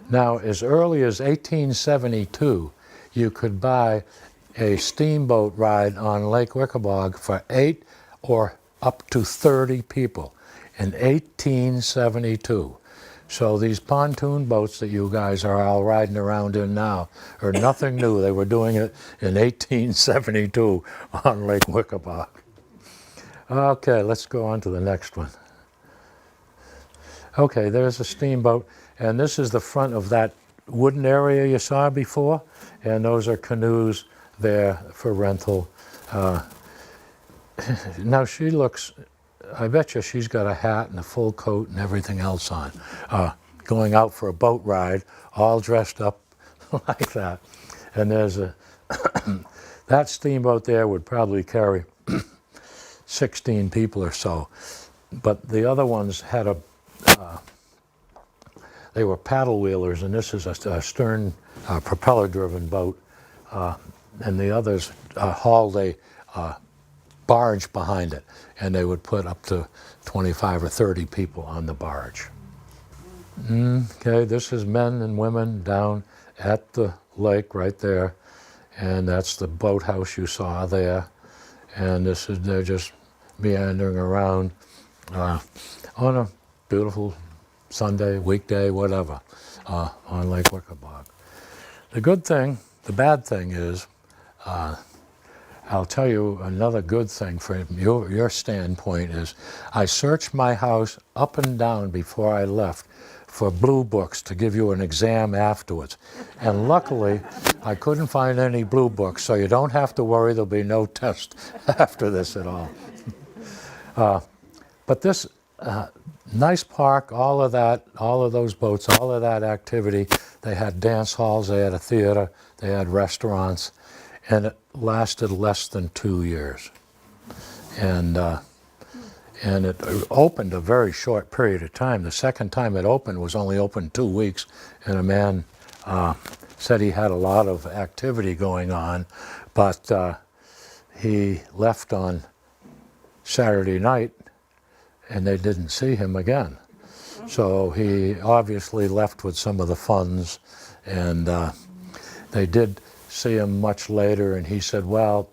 Speaker 1: Now, as early as 1872, you could buy a steamboat ride on Lake Quaboag for 8 or up to 30 people in 1872. So these pontoon boats that you guys are all riding around in now are nothing new. They were doing it in 1872 on Lake Quaboag. Okay, let's go on to the next one. Okay, there's a steamboat, and this is the front of that wooden area you saw before, and those are canoes there for rental. Now she looks, I bet you she's got a hat and a full coat and everything else on, going out for a boat ride, all dressed up like that. And there's a, that steamboat there would probably carry 16 people or so, but the other ones had they were paddle wheelers, and this is a stern propeller-driven boat, and the others hauled a barge behind it, and they would put up to 25 or 30 people on the barge. Okay, this is men and women down at the lake right there, and that's the boathouse you saw there, and this is, they're just meandering around on a beautiful Sunday, weekday, whatever, on Lake Quaboag. The good thing, the bad thing is, I'll tell you another good thing from your standpoint is, I searched my house up and down before I left for blue books to give you an exam afterwards. And luckily, I couldn't find any blue books, so you don't have to worry, there'll be no test after this at all. But this nice park, all of that, all of those boats, all of that activity, they had dance halls, they had a theater, they had restaurants, and it lasted less than 2 years. And it opened a very short period of time. The second time it opened was only open 2 weeks, and a man said he had a lot of activity going on, but he left on Saturday night, and they didn't see him again. So he obviously left with some of the funds, and they did see him much later, and he said, well,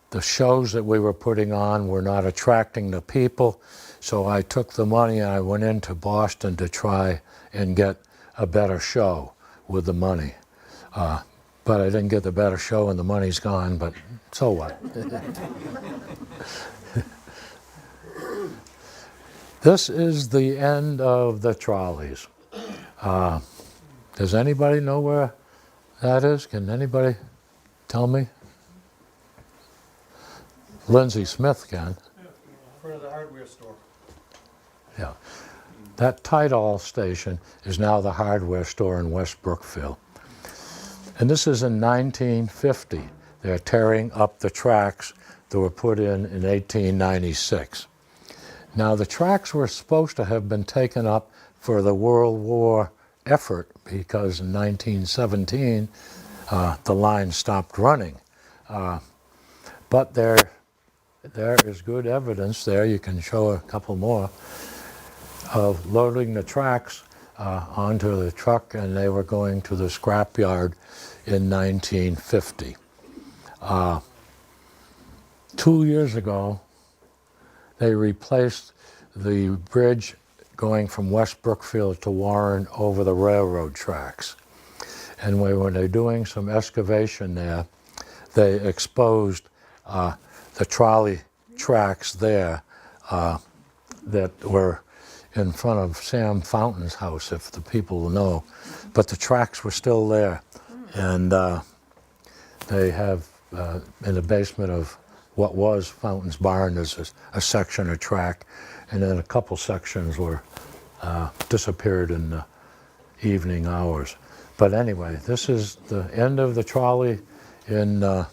Speaker 1: the shows that we were putting on were not attracting the people, so I took the money and I went into Boston to try and get a better show with the money. But I didn't get the better show and the money's gone, but so what? This is the end of the trolleys. Does anybody know where that is? Can anybody tell me? Lindsay Smith can.
Speaker 4: In front of the hardware store.
Speaker 1: Yeah. That Tidal station is now the hardware store in West Brookfield. And this is in 1950. They're tearing up the tracks that were put in 1896. Now, the tracks were supposed to have been taken up for the World War effort, because in 1917 the line stopped running. But there is good evidence there, you can show a couple more, of loading the tracks onto the truck, and they were going to the scrapyard in 1950. 2 years ago, they replaced the bridge going from West Brookfield to Warren over the railroad tracks. And when they're doing some excavation there, they exposed the trolley tracks there that were in front of Sam Fountain's house, if the people know. But the tracks were still there. And they have, in the basement of what was Fountain's barn, there's a section of track. And then a couple sections were disappeared in the evening hours. But anyway, this is the end of the trolley in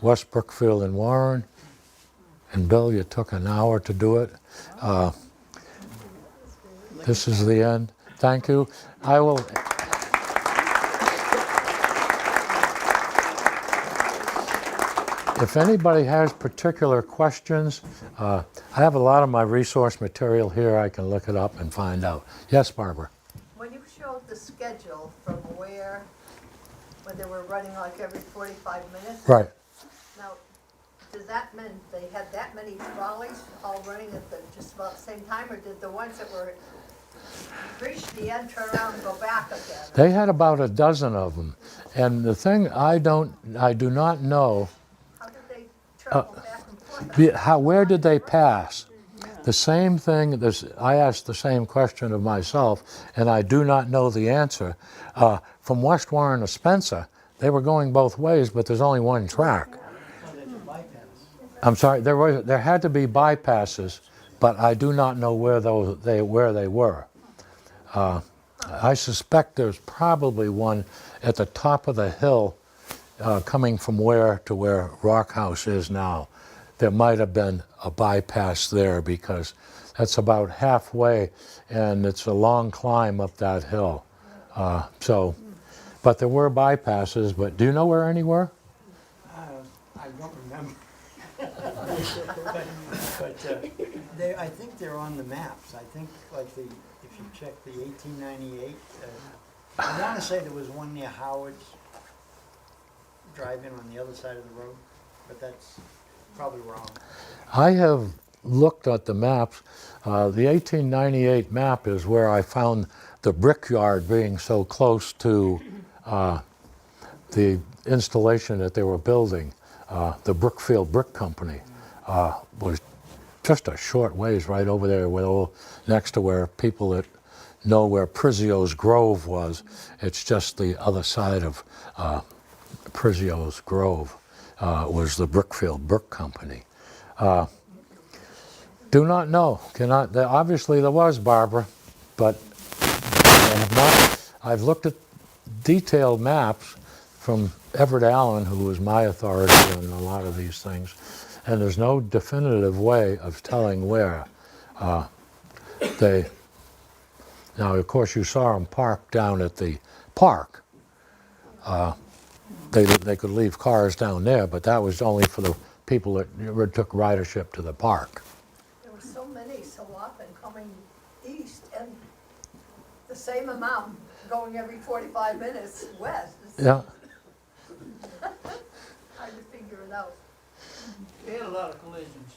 Speaker 1: West Brookfield and Warren. And Bill, you took an hour to do it. This is the end. Thank you. I will. If anybody has particular questions, I have a lot of my resource material here. I can look it up and find out. Yes, Barbara?
Speaker 2: When you showed the schedule from when they were running like every 45 minutes?
Speaker 1: Right.
Speaker 2: Now, does that mean they had that many trolleys all running at just about the same time, or did the ones that were reach the end turn around and go back again?
Speaker 1: They had about a dozen of them. And the thing I do not know,
Speaker 2: How did they travel back and forth?
Speaker 1: where did they pass? The same thing, I asked the same question of myself, and I do not know the answer. From West Warren to Spencer, they were going both ways, but there's only one track. I'm sorry, there had to be bypasses, but I do not know where they were. I suspect there's probably one at the top of the hill coming from to where Rock House is now. There might have been a bypass there because that's about halfway and it's a long climb up that hill. But there were bypasses, but do you know where any were?
Speaker 6: I don't remember. but I think they're on the maps. I think if you check the 1898, I want to say there was one near Howard's Drive-In on the other side of the road, but that's probably wrong.
Speaker 1: I have looked at the maps. The 1898 map is where I found the brickyard being so close to the installation that they were building. The Brookfield Brick Company was just a short ways right over there next to where people that know where Prizio's Grove was. It's just the other side of Prizio's Grove was the Brookfield Brick Company. Do not know. Obviously there was, Barbara, but I've looked at detailed maps from Everett Allen, who was my authority on a lot of these things, and there's no definitive way of telling where they. Now, of course, you saw them parked down at the park. They could leave cars down there, but that was only for the people that took ridership to the park.
Speaker 2: There were so many so often coming east and the same amount going every 45 minutes west. It's
Speaker 1: Yeah.
Speaker 2: hard to figure it out.
Speaker 6: We had a lot of collisions.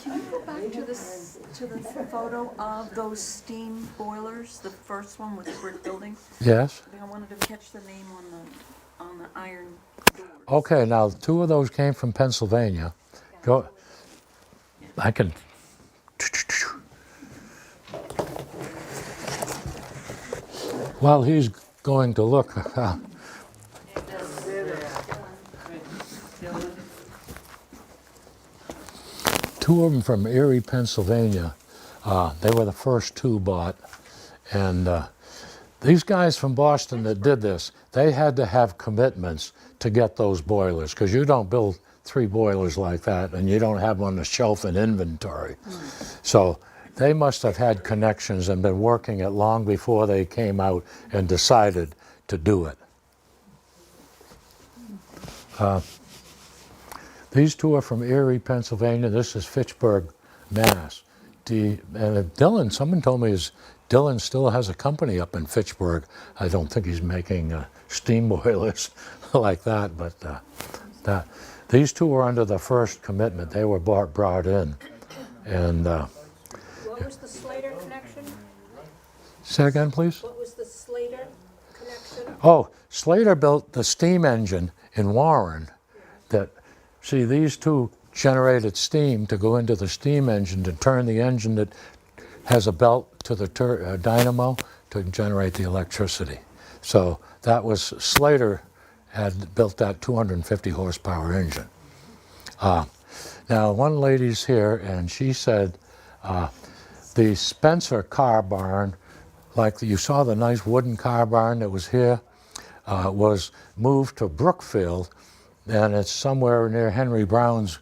Speaker 5: Can you go back to the photo of those steam boilers, the first one with the brick building?
Speaker 1: Yes.
Speaker 5: I wanted to catch the name on the iron doors.
Speaker 1: Okay, now 2 of those came from Pennsylvania. Go. I can. While he's going to look. Two of them from Erie, Pennsylvania. They were the first 2 bought. And these guys from Boston that did this, they had to have commitments to get those boilers, because you don't build 3 boilers like that and you don't have them on the shelf in inventory. So they must have had connections and been working it long before they came out and decided to do it. These 2 are from Erie, Pennsylvania. This is Fitchburg, Mass. And Dylan, someone told me Dylan still has a company up in Fitchburg. I don't think he's making steam boilers like that, but these 2 were under the first commitment. They were brought in. And
Speaker 3: What was the Slater connection?
Speaker 1: say again, please.
Speaker 3: What was the Slater connection?
Speaker 1: Oh, Slater built the steam engine in Warren. See, these 2 generated steam to go into the steam engine to turn the engine that has a belt to the dynamo to generate the electricity. So that was, Slater had built that 250 horsepower engine. Now one lady's here and she said the Spencer car barn, like you saw the nice wooden car barn that was here, was moved to Brookfield, and it's somewhere near Henry Brown's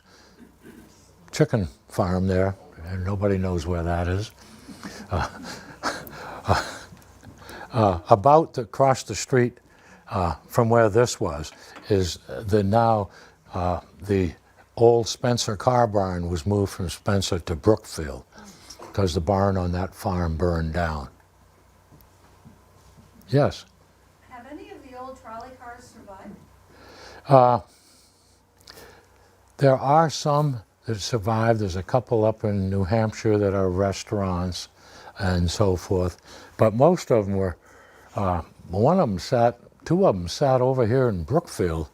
Speaker 1: chicken farm there, and nobody knows where that is. About across the street from where this was is the old Spencer car barn was moved from Spencer to Brookfield because the barn on that farm burned down. Yes?
Speaker 5: Have any of the old trolley cars survived?
Speaker 1: There are some that survive. There's a couple up in New Hampshire that are restaurants and so forth. But most of them were, two of them sat over here in Brookfield.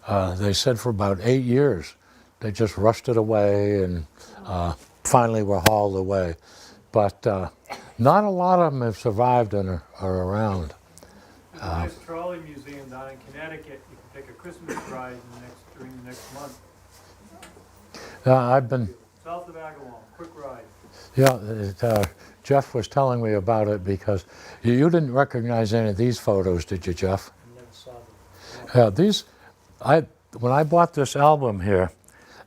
Speaker 1: They said for about 8 years. They just rusted away and finally were hauled away. But not a lot of them have survived and are around.
Speaker 4: There's a nice trolley museum down in Connecticut. You can take a Christmas ride during the next month.
Speaker 1: I've been,
Speaker 4: South of Agawam, quick ride.
Speaker 1: yeah, Jeff was telling me about it because you didn't recognize any of these photos, did you, Jeff?
Speaker 6: I never saw them.
Speaker 1: When I bought this album here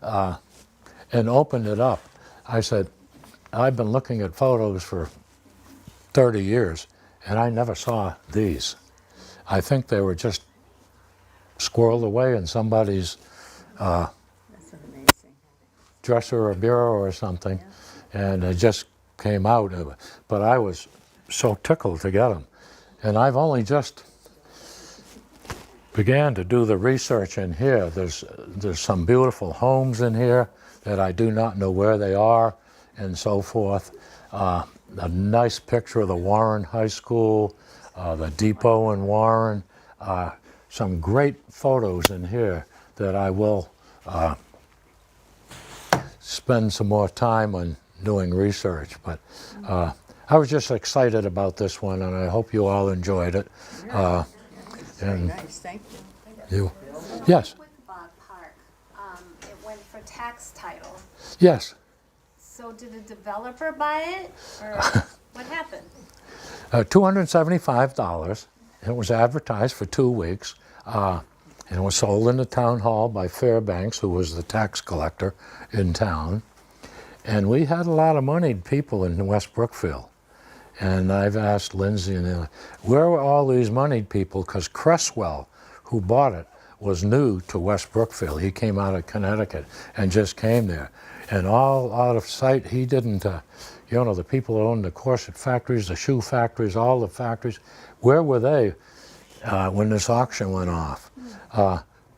Speaker 1: and opened it up, I said, I've been looking at photos for 30 years and I never saw these. I think they were just squirreled away in somebody's
Speaker 5: That's amazing.
Speaker 1: dresser or bureau or something, and it just came out. But I was so tickled to get them. And I've only just began to do the research in here. There's some beautiful homes in here that I do not know where they are and so forth. A nice picture of the Warren High School, the depot in Warren. Some great photos in here that I will spend some more time on doing research. But I was just excited about this one, and I hope you all enjoyed it.
Speaker 5: Very
Speaker 1: And
Speaker 5: nice, thank you.
Speaker 1: Yes,
Speaker 3: Quaboag Park, it went for tax title.
Speaker 1: yes.
Speaker 3: So did a developer buy it, or what happened?
Speaker 1: $275. It was advertised for 2 weeks, and it was sold in the town hall by Fairbanks, who was the tax collector in town. And we had a lot of moneyed people in West Brookfield. And I've asked Lindsay, where were all these moneyed people? Because Cresswell, who bought it, was new to West Brookfield. He came out of Connecticut and just came there. And all out of sight, he didn't, the people who owned the corset factories, the shoe factories, all the factories, where were they when this auction went off?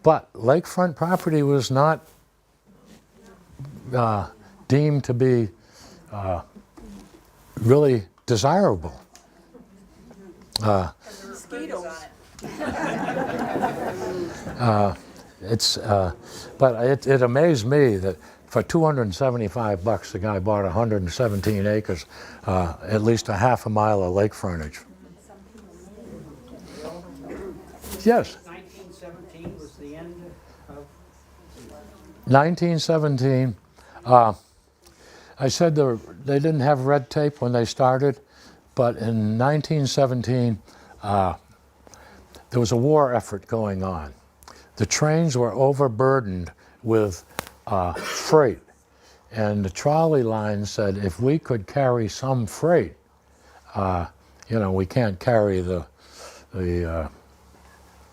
Speaker 1: But lakefront property was not deemed to be really desirable.
Speaker 5: Mosquitoes.
Speaker 1: But it amazed me that for $275, the guy bought 117 acres, at least a half a mile of lake frontage. Yes,
Speaker 6: 1917 was the end of...
Speaker 1: 1917. I said they didn't have red tape when they started, but in 1917, there was a war effort going on. The trains were overburdened with freight, and the trolley line said if we could carry some freight, we can't carry the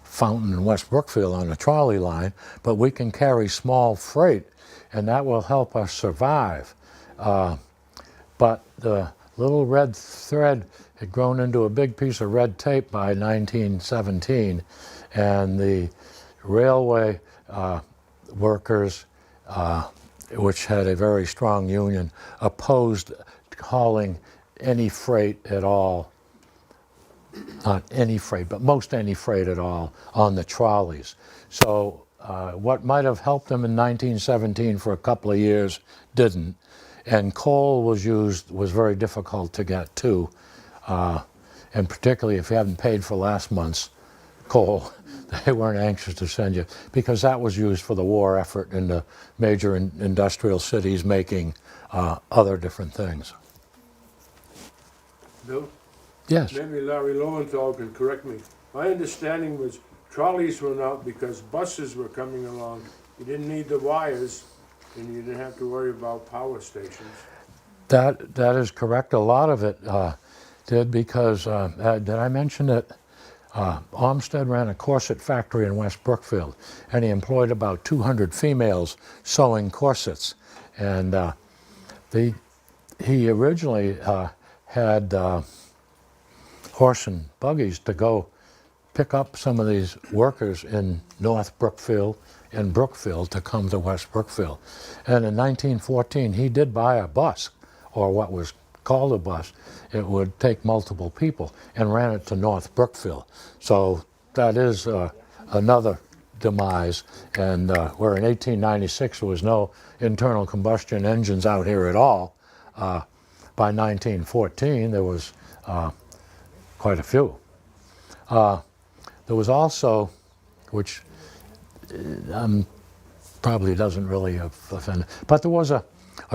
Speaker 1: fountain in West Brookfield on the trolley line, but we can carry small freight, and that will help us survive. But the little red thread had grown into a big piece of red tape by 1917, and the railway workers, which had a very strong union, opposed hauling any freight at all, not any freight, but most any freight at all on the trolleys. So what might have helped them in 1917 for a couple of years didn't. And coal was very difficult to get too. And particularly if you hadn't paid for last month's coal, they weren't anxious to send you, because that was used for the war effort in the major industrial cities making other different things.
Speaker 7: Bill,
Speaker 1: Yes.
Speaker 7: maybe Larry Lowenthal can correct me. My understanding was trolleys went out because buses were coming along. You didn't need the wires, and you didn't have to worry about power stations.
Speaker 1: That is correct. A lot of it did, because did I mention that Olmsted ran a corset factory in West Brookfield, and he employed about 200 females sewing corsets. And he originally had horse and buggies to go pick up some of these workers in North Brookfield and Brookfield to come to West Brookfield. And in 1914, he did buy a bus, or what was called a bus. It would take multiple people, and ran it to North Brookfield. So that is another demise. And where in 1896 there was no internal combustion engines out here at all, by 1914 there was quite a few. There was also, which probably doesn't really offend, but there was a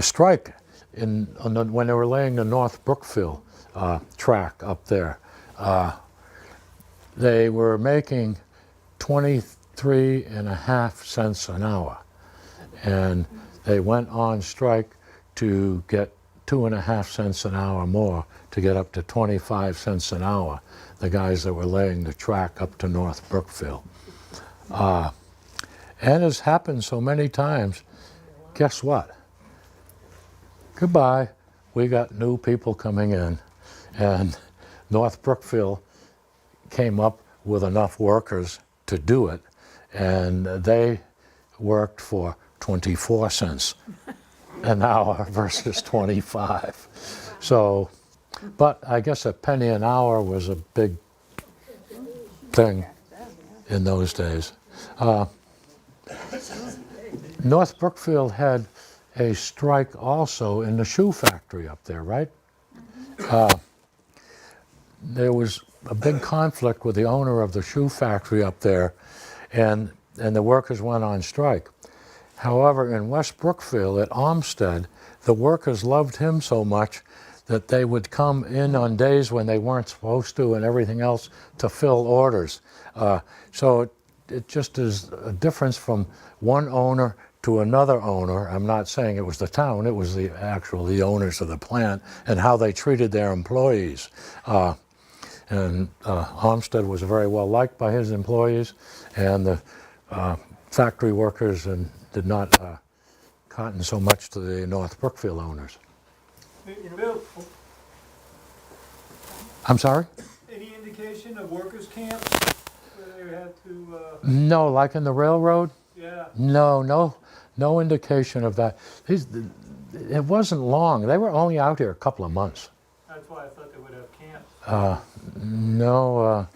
Speaker 1: strike when they were laying the North Brookfield track up there. They were making 23.5 cents an hour, and they went on strike to get 2.5 cents an hour more, to get up to 25 cents an hour, the guys that were laying the track up to North Brookfield. And it's happened so many times, guess what? Goodbye, we got new people coming in, and North Brookfield came up with enough workers to do it, and they worked for 24 cents an hour versus 25. So, but I guess a penny an hour was a big thing in those days. North Brookfield had a strike also in the shoe factory up there, right? There was a big conflict with the owner of the shoe factory up there, and the workers went on strike. However, in West Brookfield at Olmsted, the workers loved him so much that they would come in on days when they weren't supposed to and everything else to fill orders. So it just is a difference from one owner to another owner. I'm not saying it was the town, it was the owners of the plant and how they treated their employees. And Olmsted was very well liked by his employees, and the factory workers did not cotton so much to the North Brookfield owners.
Speaker 4: Bill,
Speaker 1: I'm sorry?
Speaker 4: any indication of workers' camps where they had to,
Speaker 1: No, like in the railroad?
Speaker 4: yeah,
Speaker 1: No indication of that. It wasn't long. They were only out here a couple of months.
Speaker 4: that's why I thought they would have camps.
Speaker 1: No,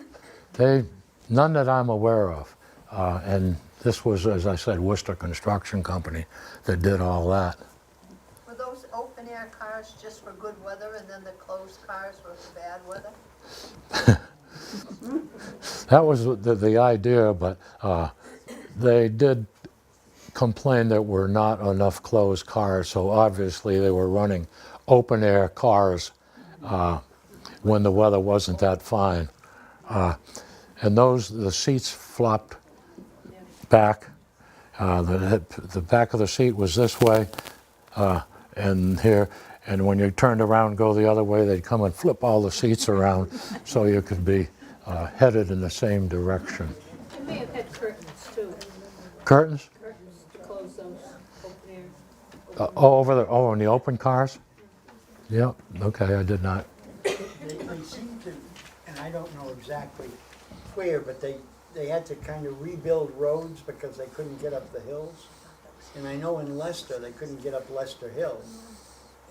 Speaker 1: none that I'm aware of. And this was, as I said, Worcester Construction Company that did all that.
Speaker 2: Were those open air cars just for good weather, and then the closed cars were for bad weather?
Speaker 1: That was the idea, but they did complain there were not enough closed cars, so obviously they were running open air cars when the weather wasn't that fine. And the seats flopped back. The back of the seat was this way, and here, and when you turned around, go the other way, they'd come and flip all the seats around so you could be headed in the same direction.
Speaker 8: They may have had curtains too,
Speaker 1: Curtains?
Speaker 8: curtains to close those open air.
Speaker 1: In the open cars? Yep, okay, I did not.
Speaker 6: They seem to, and I don't know exactly where, but they had to kind of rebuild roads because they couldn't get up the hills. And I know in Leicester, they couldn't get up Leicester Hill.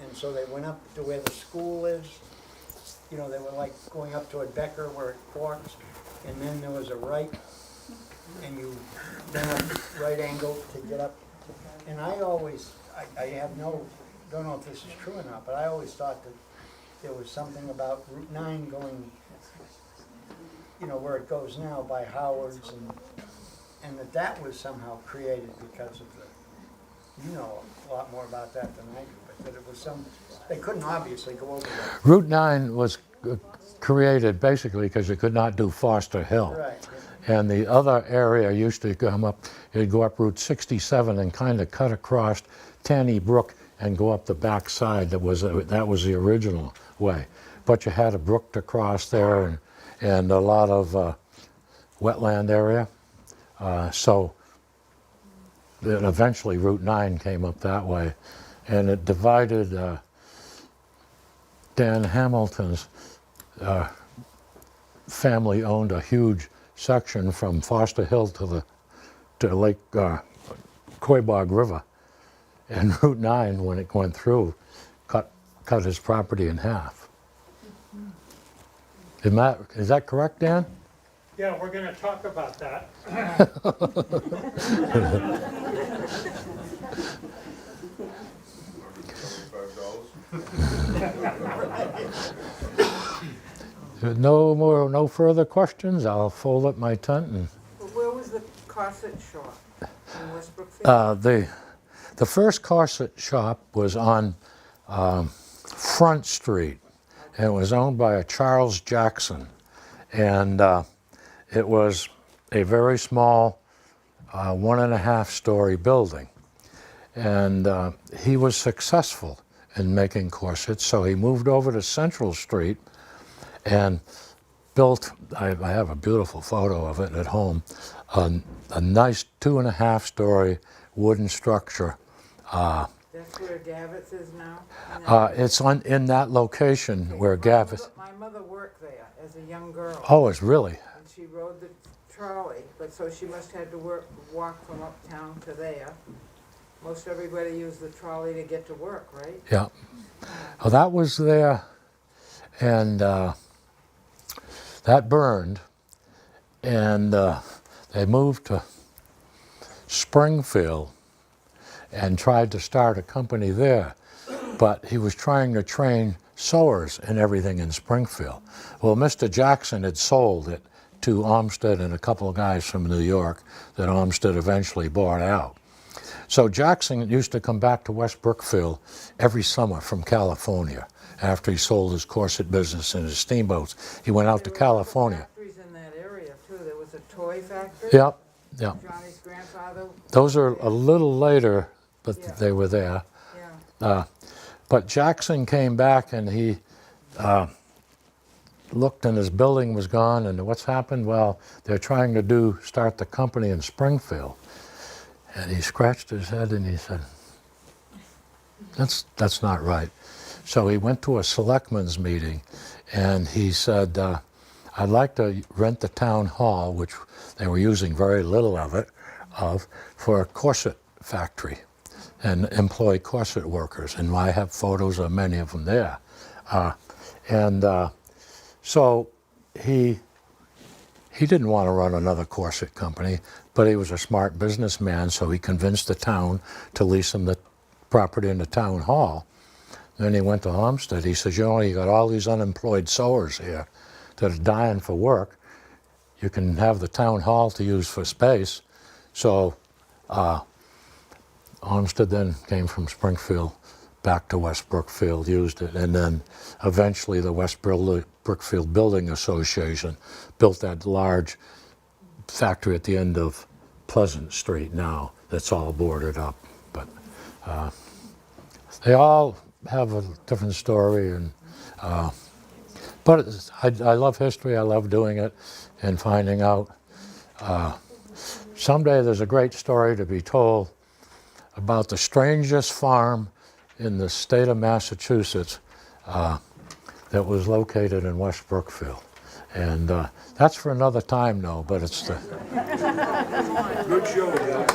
Speaker 6: And so they went up to where the school is. You know, they were like going up toward Becker where it forks. And then there was a right and you then a right angle to get up. And I always, I have no, don't know if this is true or not, but I always thought that there was something about Route 9 going, you know, where it goes now by Howard's, and that was somehow created because of the, you know a lot more about that than I do, but that it was they couldn't obviously go over that.
Speaker 1: Route 9 was created basically because you could not do Foster Hill.
Speaker 6: Right.
Speaker 1: And the other area used to come up, you'd go up Route 67 and kind of cut across Tanny Brook and go up the back side. That was the original way. But you had a brook to cross there and a lot of wetland area. So then eventually Route 9 came up that way. And it divided Dan Hamilton's family owned a huge section from Foster Hill to Lake Quaboag River, and Route 9, when it went through, cut his property in half. Is that correct, Dan?
Speaker 4: Yeah, we're gonna talk about that.
Speaker 1: No further questions. I'll fold up my tent and.
Speaker 8: Where was the corset shop? In West Brookfield?
Speaker 1: The first corset shop was on Front Street, and it was owned by a Charles Jackson, and it was a very small 1.5-story building, and he was successful in making corsets, so he moved over to Central Street and built, I have a beautiful photo of it at home, a nice 2.5-story wooden structure.
Speaker 8: That's where Gavitt's is now?
Speaker 1: It's in that location where Gavitt.
Speaker 8: My mother worked there as a young girl.
Speaker 1: Oh, it's really?
Speaker 8: And she rode the trolley, but so she must have had to walk from uptown to there. Most everybody used the trolley to get to work, right?
Speaker 1: Yeah. Well, that was there, and that burned, and they moved to Springfield and tried to start a company there, but he was trying to train sewers and everything in Springfield. Well, Mr. Jackson had sold it to Olmsted and a couple of guys from New York that Olmsted eventually bought out. So Jackson used to come back to West Brookfield every summer from California. After he sold his corset business and his steamboats, he went out to California.
Speaker 8: Factories in that area too. There was a toy factory.
Speaker 1: Yep, yep.
Speaker 8: Johnny's grandfather.
Speaker 1: Those are a little later, but
Speaker 8: Yeah.
Speaker 1: they were there.
Speaker 8: Yeah.
Speaker 1: But Jackson came back and he looked and his building was gone, and what's happened? Well, they're trying to start the company in Springfield. And he scratched his head and he said, that's not right. So he went to a selectmen's meeting and he said, I'd like to rent the town hall, which they were using very little of it, for a corset factory and employ corset workers. And I have photos of many of them there. So he didn't want to run another corset company, but he was a smart businessman, so he convinced the town to lease him the property in the town hall. Then he went to Olmsted. He says, you got all these unemployed sewers here that are dying for work. You can have the town hall to use for space. So Olmsted then came from Springfield back to West Brookfield, used it, and then eventually the West Brookfield Building Association built that large factory at the end of Pleasant Street now that's all boarded up. But they all have a different story, and but I love history. I love doing it and finding out. Someday there's a great story to be told about the strangest farm in the state of Massachusetts that was located in West Brookfield. And that's for another time, though, but it's the...
Speaker 7: Good show, Bill.